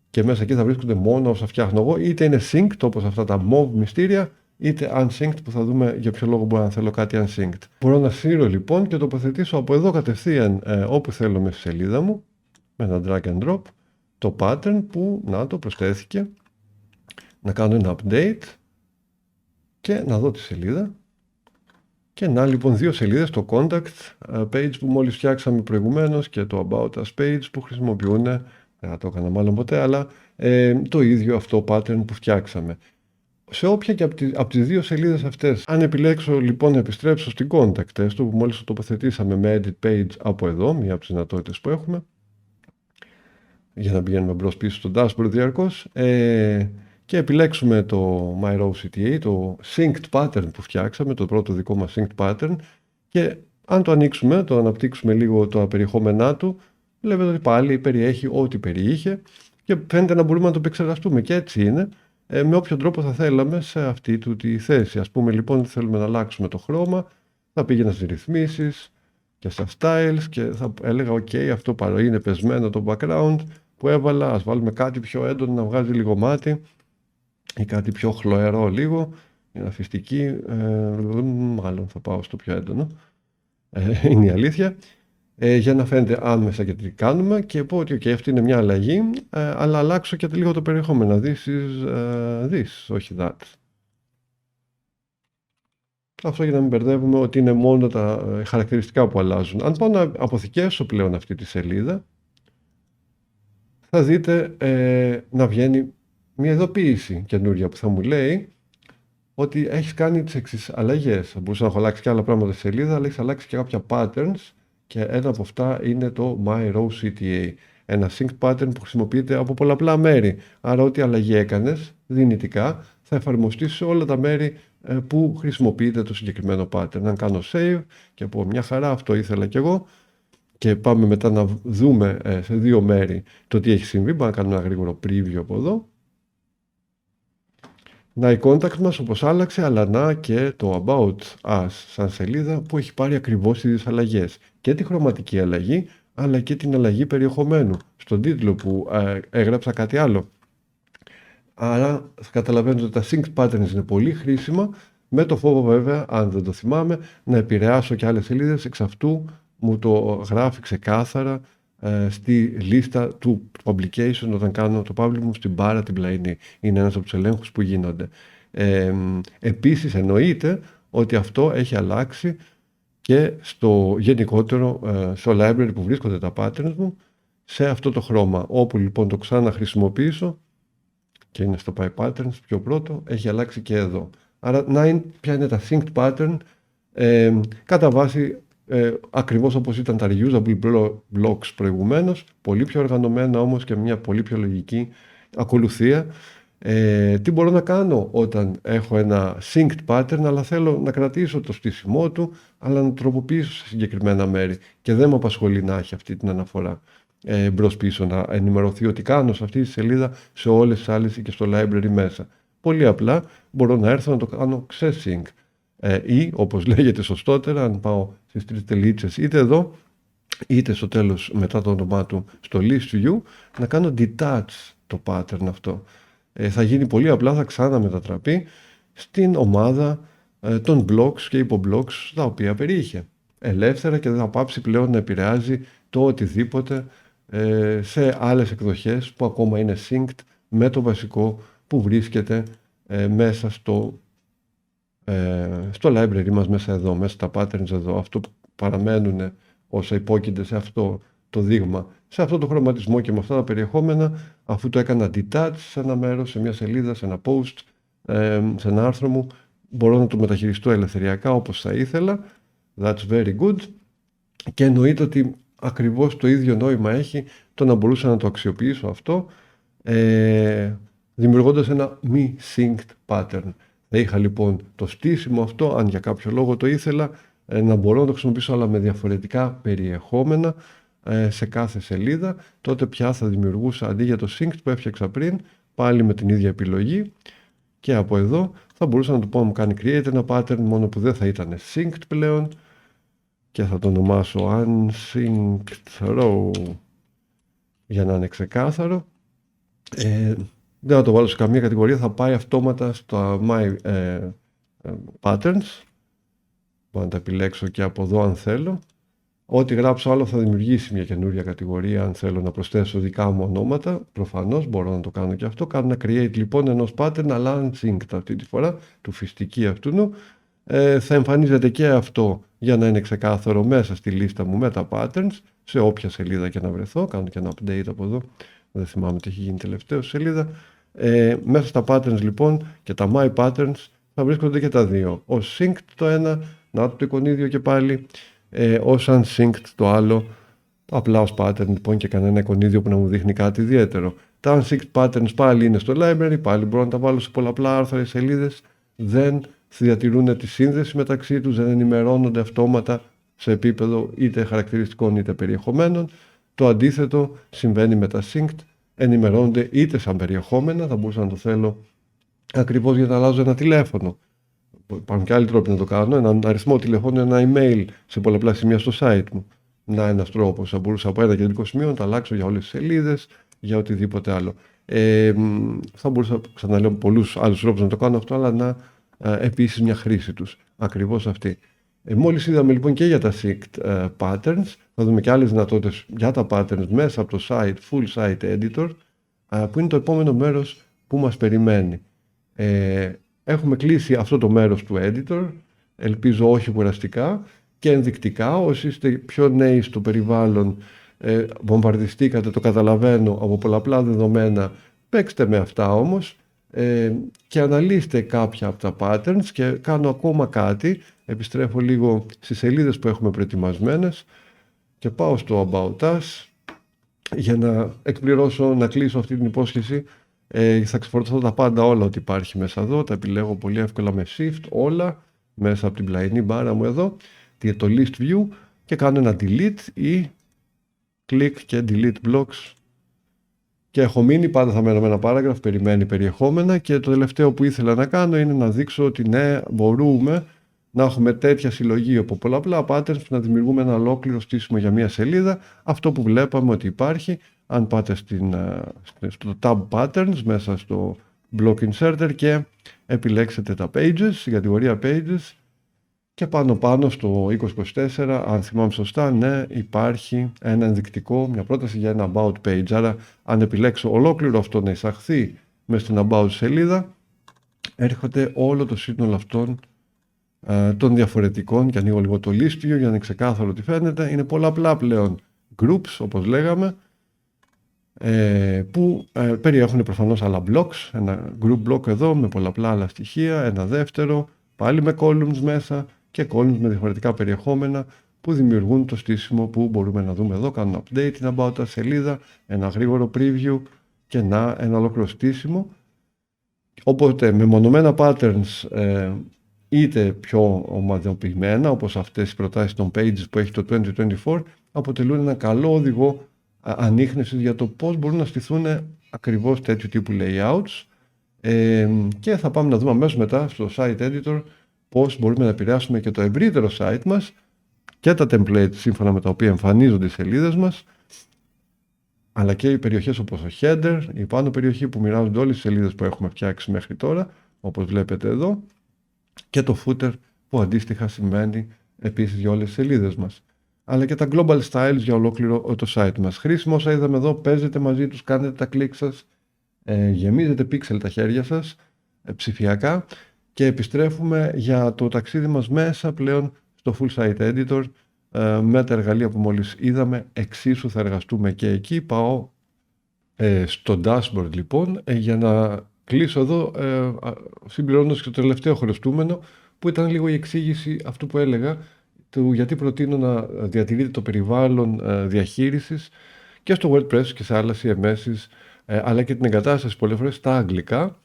Και μέσα εκεί θα βρίσκονται μόνο όσα φτιάχνω εγώ, είτε είναι synced όπως αυτά τα mauve μυστήρια, είτε unsynced που θα δούμε για ποιο λόγο μπορώ να θέλω κάτι unsynced. Μπορώ να σύρω λοιπόν και τοποθετήσω από εδώ κατευθείαν όπου θέλω με στη σελίδα μου, με ένα drag and drop, το pattern που να το προσθέθηκε. Να κάνω ένα update και να δω τη σελίδα, και να λοιπόν δύο σελίδες, το contact page που μόλις φτιάξαμε προηγουμένως και το about us page που χρησιμοποιούν, δεν το έκανα μάλλον ποτέ, αλλά το ίδιο αυτό pattern που φτιάξαμε. Σε όποια και από τις δύο σελίδες αυτές, αν επιλέξω λοιπόν να επιστρέψω στην contact, έστω που μόλις το τοποθετήσαμε με edit page από εδώ, μία από τις δυνατότητες που έχουμε, για να πηγαίνουμε μπρος πίσω στο dashboard διαρκώς, και επιλέξουμε το MyRow CTA, το synced pattern που φτιάξαμε, το πρώτο δικό μας synced pattern, και αν το ανοίξουμε, το αναπτύξουμε λίγο τα περιεχόμενά του, βλέπετε ότι πάλι περιέχει ό,τι περιείχε και φαίνεται να μπορούμε να το επεξεργαστούμε, και έτσι είναι, με όποιο τρόπο θα θέλαμε σε αυτή του τη θέση. Ας πούμε λοιπόν ότι θέλουμε να αλλάξουμε το χρώμα, θα πήγαινα στις ρυθμίσεις και στα styles και θα έλεγα ok, αυτό είναι πεσμένο το background που έβαλα, ας βάλουμε κάτι πιο έντονο να βγάζει λίγο μάτι, ή κάτι πιο χλωερό λίγο, είναι αφιστική, μάλλον θα πάω στο πιο έντονο, είναι η αλήθεια, για να φαίνεται άμεσα και τι κάνουμε, και πω ότι okay, αυτή είναι μια αλλαγή, αλλά αλλάξω και λίγο το περιεχόμενο, this is this, όχι that. Αυτό για να μην μπερδεύουμε ότι είναι μόνο τα χαρακτηριστικά που αλλάζουν. Αν πάω να αποθηκεύσω πλέον αυτή τη σελίδα, θα δείτε να βγαίνει μια ειδοποίηση καινούρια που θα μου λέει ότι έχεις κάνει τις εξής αλλαγές. Θα μπορούσα να έχω αλλάξει και άλλα πράγματα στη σελίδα, αλλά έχεις αλλάξει και κάποια patterns, και ένα από αυτά είναι το MyRow CTA. Ένα synced pattern που χρησιμοποιείται από πολλαπλά μέρη. Άρα ό,τι αλλαγή έκανες δυνητικά θα εφαρμοστεί σε όλα τα μέρη που χρησιμοποιείται το συγκεκριμένο pattern. Αν κάνω save και πω μια χαρά, αυτό ήθελα κι εγώ, και πάμε μετά να δούμε σε δύο μέρη το τι έχει συμβεί, μπορούμε να κάνουμε ένα γρήγορο preview από εδώ. Να η contact μας όπως άλλαξε, αλλά να και το About Us σαν σελίδα που έχει πάρει ακριβώς τις αλλαγές. Και τη χρωματική αλλαγή, αλλά και την αλλαγή περιεχομένου. Στον τίτλο που έγραψα κάτι άλλο. Άρα καταλαβαίνετε ότι τα synced patterns είναι πολύ χρήσιμα, με το φόβο βέβαια, αν δεν το θυμάμαι, να επηρεάσω και άλλες σελίδες. Εξ αυτού μου το γράφει ξεκάθαρα στη λίστα του publication όταν κάνω το public μου στην μπάρα την πλαϊνή. Είναι ένας από τους ελέγχους που γίνονται. Επίσης εννοείται ότι αυτό έχει αλλάξει και στο γενικότερο, στο library που βρίσκονται τα patterns μου, σε αυτό το χρώμα. Όπου λοιπόν το ξαναχρησιμοποιήσω, και είναι στο PyPatterns πιο πρώτο, έχει αλλάξει και εδώ. Άρα ποια είναι τα synced pattern, κατά βάση ακριβώς όπως ήταν τα reusable blocks προηγουμένως, πολύ πιο οργανωμένα όμως και μια πολύ πιο λογική ακολουθία. Τι μπορώ να κάνω όταν έχω ένα synced pattern, αλλά θέλω να κρατήσω το στήσιμό του, αλλά να τροποποιήσω σε συγκεκριμένα μέρη και δεν με απασχολεί να έχει αυτή την αναφορά μπρος πίσω, να ενημερωθεί ότι κάνω σε αυτή τη σελίδα, σε όλες τις άλλες και στο library μέσα. Πολύ απλά μπορώ να έρθω να το κάνω ξε-sync ή όπως λέγεται σωστότερα, αν πάω στις τρεις τελίτσες είτε εδώ είτε στο τέλος μετά το όνομά του στο list view, να κάνω detach το pattern αυτό. Θα γίνει πολύ απλά, θα ξαναμετατραπεί στην ομάδα των blocks και υποblocks τα οποία περιείχε. Ελεύθερα και δεν θα πάψει πλέον να επηρεάζει το οτιδήποτε σε άλλες εκδοχές που ακόμα είναι synced με το βασικό που βρίσκεται μέσα στο library μας, μέσα εδώ, μέσα στα patterns εδώ. Αυτό που παραμένουν όσα υπόκεινται σε αυτό το δείγμα, σε αυτό το χρωματισμό και με αυτά τα περιεχόμενα, αφού το έκανα detach σε ένα μέρος, σε μια σελίδα, σε ένα post, σε ένα άρθρο μου, μπορώ να το μεταχειριστώ ελευθεριακά όπως θα ήθελα. That's very good. Και εννοείται ότι ακριβώς το ίδιο νόημα έχει το να μπορούσα να το αξιοποιήσω αυτό δημιουργώντας ένα μη synced pattern. Θα είχα λοιπόν το στήσιμο αυτό, αν για κάποιο λόγο το ήθελα, να μπορώ να το χρησιμοποιήσω αλλά με διαφορετικά περιεχόμενα σε κάθε σελίδα. Τότε πια θα δημιουργούσα αντί για το synced που έφτιαξα πριν, πάλι με την ίδια επιλογή, και από εδώ θα μπορούσα να του πω να μου κάνει create ένα pattern, μόνο που δεν θα ήταν synced πλέον, και θα το ονομάσω unsynced row για να είναι ξεκάθαρο. Δεν θα το βάλω σε καμία κατηγορία, θα πάει αυτόματα στο my patterns. Μπορώ να τα επιλέξω και από εδώ αν θέλω. Ό,τι γράψω άλλο θα δημιουργήσει μια καινούρια κατηγορία αν θέλω να προσθέσω δικά μου ονόματα. Προφανώς μπορώ να το κάνω και αυτό. Κάνω ένα create λοιπόν ενός pattern, αλλά unsynced αυτή τη φορά, του φυστική αυτού. Θα εμφανίζεται και αυτό για να είναι ξεκάθαρο μέσα στη λίστα μου με τα patterns, σε όποια σελίδα και να βρεθώ. Κάνω και ένα update από εδώ. Δεν θυμάμαι τι έχει γίνει τελευταίο σελίδα. Μέσα στα patterns λοιπόν και τα my patterns θα βρίσκονται και τα δύο. Ως synced το ένα, να το εικονίδιο και πάλι, ως unsynced το άλλο, απλά ως pattern λοιπόν και κανένα εικονίδιο που να μου δείχνει κάτι ιδιαίτερο. Τα unsynced patterns πάλι είναι στο library, πάλι μπορώ να τα βάλω σε πολλαπλά άρθρα ή σελίδες, δεν διατηρούν τη σύνδεση μεταξύ τους, δεν ενημερώνονται αυτόματα σε επίπεδο είτε χαρακτηριστικών είτε περιεχομένων. Το αντίθετο συμβαίνει με τα synced, ενημερώνονται είτε σαν περιεχόμενα, θα μπορούσα να το θέλω ακριβώς για να αλλάζω ένα τηλέφωνο. Υπάρχουν και άλλοι τρόποι να το κάνω, έναν αριθμό τηλεφώνου, ένα email σε πολλαπλά σημεία στο site μου. Να ένας τρόπος, θα μπορούσα από ένα κεντρικό σημείο να τα αλλάξω για όλες τις σελίδες, για οτιδήποτε άλλο. Θα μπορούσα, ξαναλέω, πολλούς άλλους τρόπους να το κάνω αυτό, αλλά να επίσης μια χρήση τους. Ακριβώς αυτή. Μόλις είδαμε λοιπόν και για τα synced patterns, θα δούμε και άλλες δυνατότητες για τα patterns μέσα από το site, full site editor, που είναι το επόμενο μέρος που μας περιμένει. Έχουμε κλείσει αυτό το μέρος του editor, ελπίζω όχι κουραστικά και ενδεικτικά. Όσοι είστε πιο νέοι στο περιβάλλον, βομβαρδιστήκατε, το καταλαβαίνω, από πολλαπλά δεδομένα, παίξτε με αυτά όμως και αναλύστε κάποια από τα patterns, και κάνω ακόμα κάτι. Επιστρέφω λίγο στις σελίδες που έχουμε προετοιμασμένες και πάω στο About Us για να εκπληρώσω, να κλείσω αυτή την υπόσχεση. Θα ξεφορτωθώ τα πάντα, όλα ό,τι υπάρχει μέσα εδώ, τα επιλέγω πολύ εύκολα με Shift, όλα μέσα από την πλαϊνή μπάρα μου εδώ, το List View, και κάνω ένα Delete ή Click και Delete Blocks Και έχω μείνει, πάντα θα μένω με ένα paragraph, περιμένει περιεχόμενα, και το τελευταίο που ήθελα να κάνω είναι να δείξω ότι ναι, μπορούμε να έχουμε τέτοια συλλογή από πολλαπλά patterns, να δημιουργούμε ένα ολόκληρο στήσιμο για μία σελίδα. Αυτό που βλέπαμε ότι υπάρχει, αν πάτε στο tab patterns μέσα στο block inserter και επιλέξετε τα pages, στην κατηγορία pages, και πάνω στο 2024, αν θυμάμαι σωστά, ναι, υπάρχει ένα ενδεικτικό, μια πρόταση για ένα about page. Άρα αν επιλέξω ολόκληρο αυτό να εισαχθεί μέσα στην about σελίδα, έρχεται όλο το σύνολο αυτών των διαφορετικών, και ανοίγω λίγο το λίστιο για να είναι ξεκάθαρο τι φαίνεται. Είναι πολλαπλά πλέον groups, όπως λέγαμε, που περιέχουν προφανώς άλλα blocks, ένα group block εδώ με πολλαπλά άλλα στοιχεία, ένα δεύτερο πάλι με columns μέσα και columns με διαφορετικά περιεχόμενα που δημιουργούν το στήσιμο που μπορούμε να δούμε εδώ. Κάνουν update την about us σελίδα, ένα γρήγορο preview και ένα ολόκληρο στήσιμο. Οπότε μεμονωμένα patterns, είτε πιο ομαδοποιημένα, όπως αυτές οι προτάσεις των pages που έχει το 2024, αποτελούν ένα καλό οδηγό ανίχνευσης για το πώς μπορούν να στηθούν ακριβώς τέτοιου τύπου layouts, και θα πάμε να δούμε αμέσως μετά στο site editor πώς μπορούμε να επηρεάσουμε και το ευρύτερο site μας και τα templates σύμφωνα με τα οποία εμφανίζονται οι σελίδες μας, αλλά και οι περιοχές όπως το header, η πάνω περιοχή που μοιράζονται όλες τις σελίδες που έχουμε φτιάξει μέχρι τώρα, όπως βλέπετε εδώ, και το footer που αντίστοιχα σημαίνει επίσης για όλες τις σελίδες μας, αλλά και τα global styles για ολόκληρο το site μας. Χρήσιμο, όσα είδαμε εδώ, παίζετε μαζί τους, κάνετε τα κλικ σας, γεμίζετε pixel τα χέρια σας ψηφιακά, και επιστρέφουμε για το ταξίδι μας μέσα πλέον στο full site editor με τα εργαλεία που μόλις είδαμε. Εξίσου θα εργαστούμε και εκεί. Πάω στο dashboard λοιπόν, για να κλείσω εδώ, συμπληρώνοντας και το τελευταίο χρωστούμενο, που ήταν λίγο η εξήγηση αυτού που έλεγα, του γιατί προτείνω να διατηρείτε το περιβάλλον διαχείρισης και στο WordPress και σε άλλα CMS, αλλά και την εγκατάσταση πολλές φορές στα αγγλικά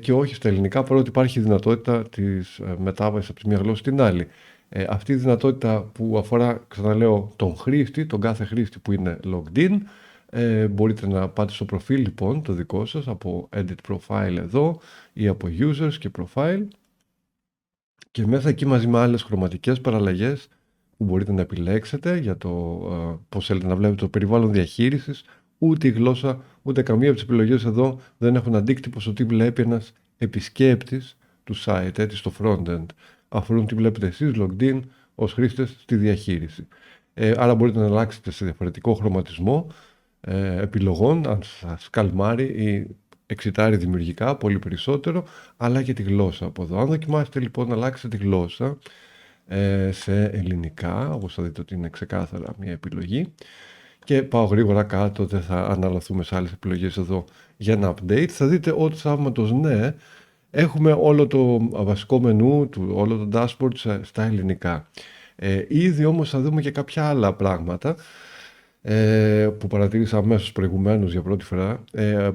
και όχι στα ελληνικά, παρότι υπάρχει η δυνατότητα της μετάβασης από τη μία γλώσσα στην άλλη. Αυτή η δυνατότητα που αφορά, ξαναλέω, τον χρήστη, τον κάθε χρήστη που είναι logged in, μπορείτε να πάτε στο προφίλ λοιπόν το δικό σας, από edit profile εδώ ή από users και profile, και μέσα εκεί μαζί με άλλες χρωματικές παραλλαγές που μπορείτε να επιλέξετε για το πώς θέλετε να βλέπετε το περιβάλλον διαχείρισης. Ούτε η γλώσσα, ούτε καμία από τις επιλογές εδώ δεν έχουν αντίκτυπο στο τι βλέπει ένας επισκέπτης του site, έτσι, στο front-end. Αφορούν τι βλέπετε εσείς logged in ως χρήστες στη διαχείριση. Άρα μπορείτε να αλλάξετε σε διαφορετικό χρωματισμό επιλογών, αν σας καλμάρει ή εξητάρει δημιουργικά πολύ περισσότερο, αλλά και τη γλώσσα από εδώ. Αν δοκιμάσετε λοιπόν να αλλάξετε τη γλώσσα σε ελληνικά, όπως θα δείτε ότι είναι ξεκάθαρα μια επιλογή, και πάω γρήγορα κάτω, δεν θα αναλωθούμε σε άλλες επιλογές εδώ για ένα update, θα δείτε ότι θαύματος ναι, έχουμε όλο το βασικό μενού, όλο το dashboard στα ελληνικά. Ήδη όμως θα δούμε και κάποια άλλα πράγματα που παρατήρησα αμέσως προηγουμένως για πρώτη φορά.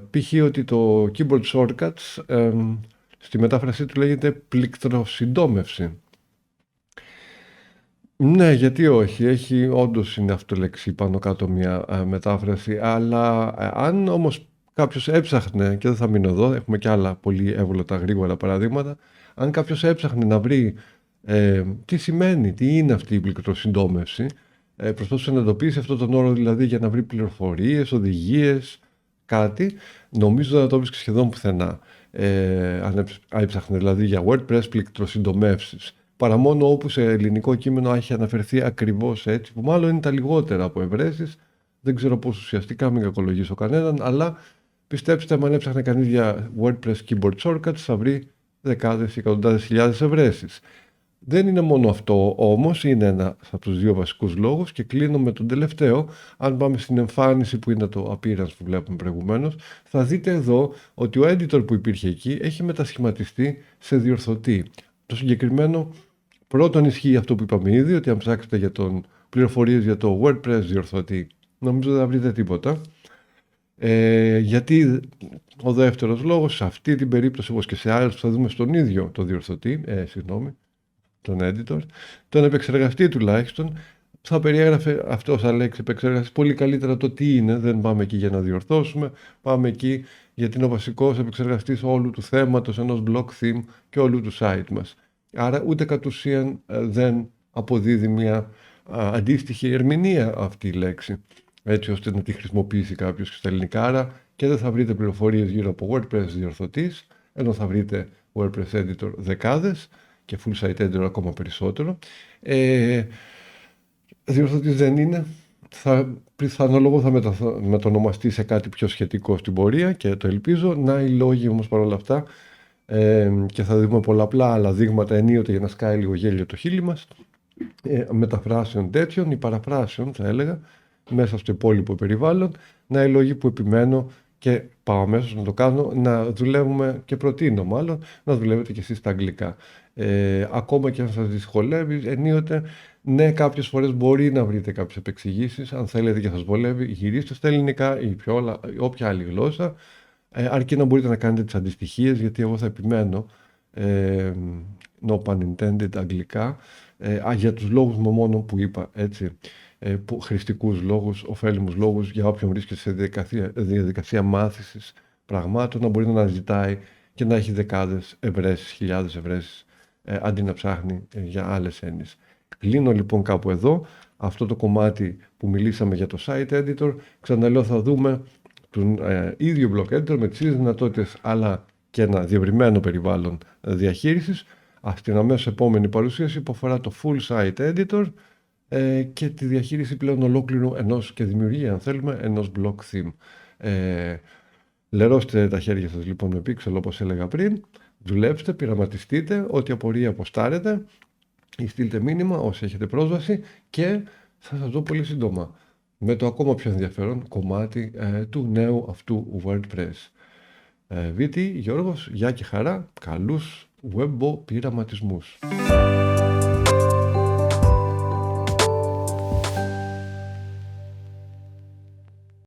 Π.χ. ότι το keyboard shortcuts στη μετάφρασή του λέγεται πληκτροσυντόμευση. Ναι, γιατί όχι, έχει όντως είναι αυτό λέξη πάνω κάτω μια μετάφραση, αλλά αν όμως κάποιος έψαχνε, και δεν θα μείνω εδώ, έχουμε και άλλα πολύ εύγλωτα γρήγορα παραδείγματα, αν κάποιος έψαχνε να βρει τι σημαίνει, τι είναι αυτή η πληκτροσυντόμευση, προσπάθησε να εντοπίσει αυτόν τον όρο δηλαδή για να βρει πληροφορίες, οδηγίες, κάτι, νομίζω δεν το βρίσκει σχεδόν πουθενά. Αν έψαχνε δηλαδή για WordPress πληκτροσυντομεύσεις, παρά μόνο όπου σε ελληνικό κείμενο έχει αναφερθεί ακριβώς έτσι, που μάλλον είναι τα λιγότερα από ευρέσεις, δεν ξέρω πώς ουσιαστικά, μην κακολογήσω κανέναν, αλλά πιστέψτε, αν έψαχνε κανείς για WordPress keyboard shortcuts θα βρει δεκάδες ή εκατοντάδες χιλιάδες ευρέσεις. Δεν είναι μόνο αυτό όμως, είναι ένα από τους δύο βασικούς λόγους, και κλείνω με τον τελευταίο. Αν πάμε στην εμφάνιση που είναι το appearance που βλέπουμε προηγουμένως, θα δείτε εδώ ότι ο editor που υπήρχε εκεί έχει μετασχηματιστεί σε διορθωτή. Το συγκεκριμένο, πρώτον ισχύει αυτό που είπαμε ήδη, ότι αν ψάξετε για πληροφορίες για το WordPress διορθωτή, νομίζω δεν θα βρείτε τίποτα. Γιατί ο δεύτερος λόγος, σε αυτή την περίπτωση, όπως και σε άλλες που θα δούμε στον ίδιο το διορθωτή, τον editor, τον επεξεργαστή τουλάχιστον, θα περιέγραφε αυτό σαν λέξη επεξεργαστής πολύ καλύτερα το τι είναι. Δεν πάμε εκεί για να διορθώσουμε, πάμε εκεί γιατί είναι ο βασικός επεξεργαστής όλου του θέματος, ενός block theme και όλου του site μας. Άρα ούτε κατ' ουσίαν δεν αποδίδει μια αντίστοιχη ερμηνεία αυτή η λέξη, έτσι ώστε να τη χρησιμοποιήσει κάποιος στα ελληνικά. Άρα και δεν θα βρείτε πληροφορίες γύρω από WordPress διορθωτής, ενώ θα βρείτε WordPress Editor δεκάδες και Full Site Editor ακόμα περισσότερο. Διορθωτής δεν είναι. Πιθανόλογο θα μετονομαστεί σε κάτι πιο σχετικό στην πορεία και το ελπίζω. Να οι λόγοι όμως παρόλα αυτά, και θα δούμε πολλαπλά άλλα δείγματα ενίοτε για να σκάει λίγο γέλιο το χείλη μας, μεταφράσεων τέτοιων ή παραφράσεων θα έλεγα μέσα στο υπόλοιπο περιβάλλον. Να οι λόγοι που επιμένω και πάω αμέσως να το κάνω, να δουλεύουμε και προτείνω μάλλον να δουλεύετε και εσείς στα αγγλικά. Ακόμα και αν σας δυσκολεύει ενίοτε, ναι, κάποιες φορές μπορεί να βρείτε κάποιες επεξηγήσεις. Αν θέλετε και σας βολεύει, γυρίστε στα ελληνικά ή όποια άλλη γλώσσα, αρκεί να μπορείτε να κάνετε τις αντιστοιχίες, γιατί εγώ θα επιμένω, no pun intended, αγγλικά, για τους λόγους μόνο που είπα, έτσι, χρηστικούς λόγους, ωφέλιμους λόγους, για όποιον βρίσκεται σε διαδικασία μάθησης πραγμάτων, να μπορεί να αναζητάει και να έχει δεκάδες ευρέσεις, χιλιάδες ευρέσεις, αντί να ψάχνει για άλλες έννοιες. Κλείνω λοιπόν κάπου εδώ αυτό το κομμάτι που μιλήσαμε για το site editor. Ξαναλέω, θα δούμε τον ίδιο block editor με τις ίδιες δυνατότητες, αλλά και ένα διευρυμένο περιβάλλον διαχείρισης στην αμέσως επόμενη παρουσίαση που αφορά το full site editor και τη διαχείριση πλέον ολόκληρου και δημιουργία, αν θέλουμε, ενός block theme. Λερώστε τα χέρια σας λοιπόν με Pixel, όπως έλεγα πριν. Δουλέψτε, πειραματιστείτε, ό,τι απορία αποστάρετε ή στείλτε μήνυμα όσοι έχετε πρόσβαση και θα σας δω πολύ σύντομα με το ακόμα πιο ενδιαφέρον κομμάτι του νέου αυτού WordPress. Βίτη, Γιώργος, γεια και χαρά, καλούς web πειραματισμούς.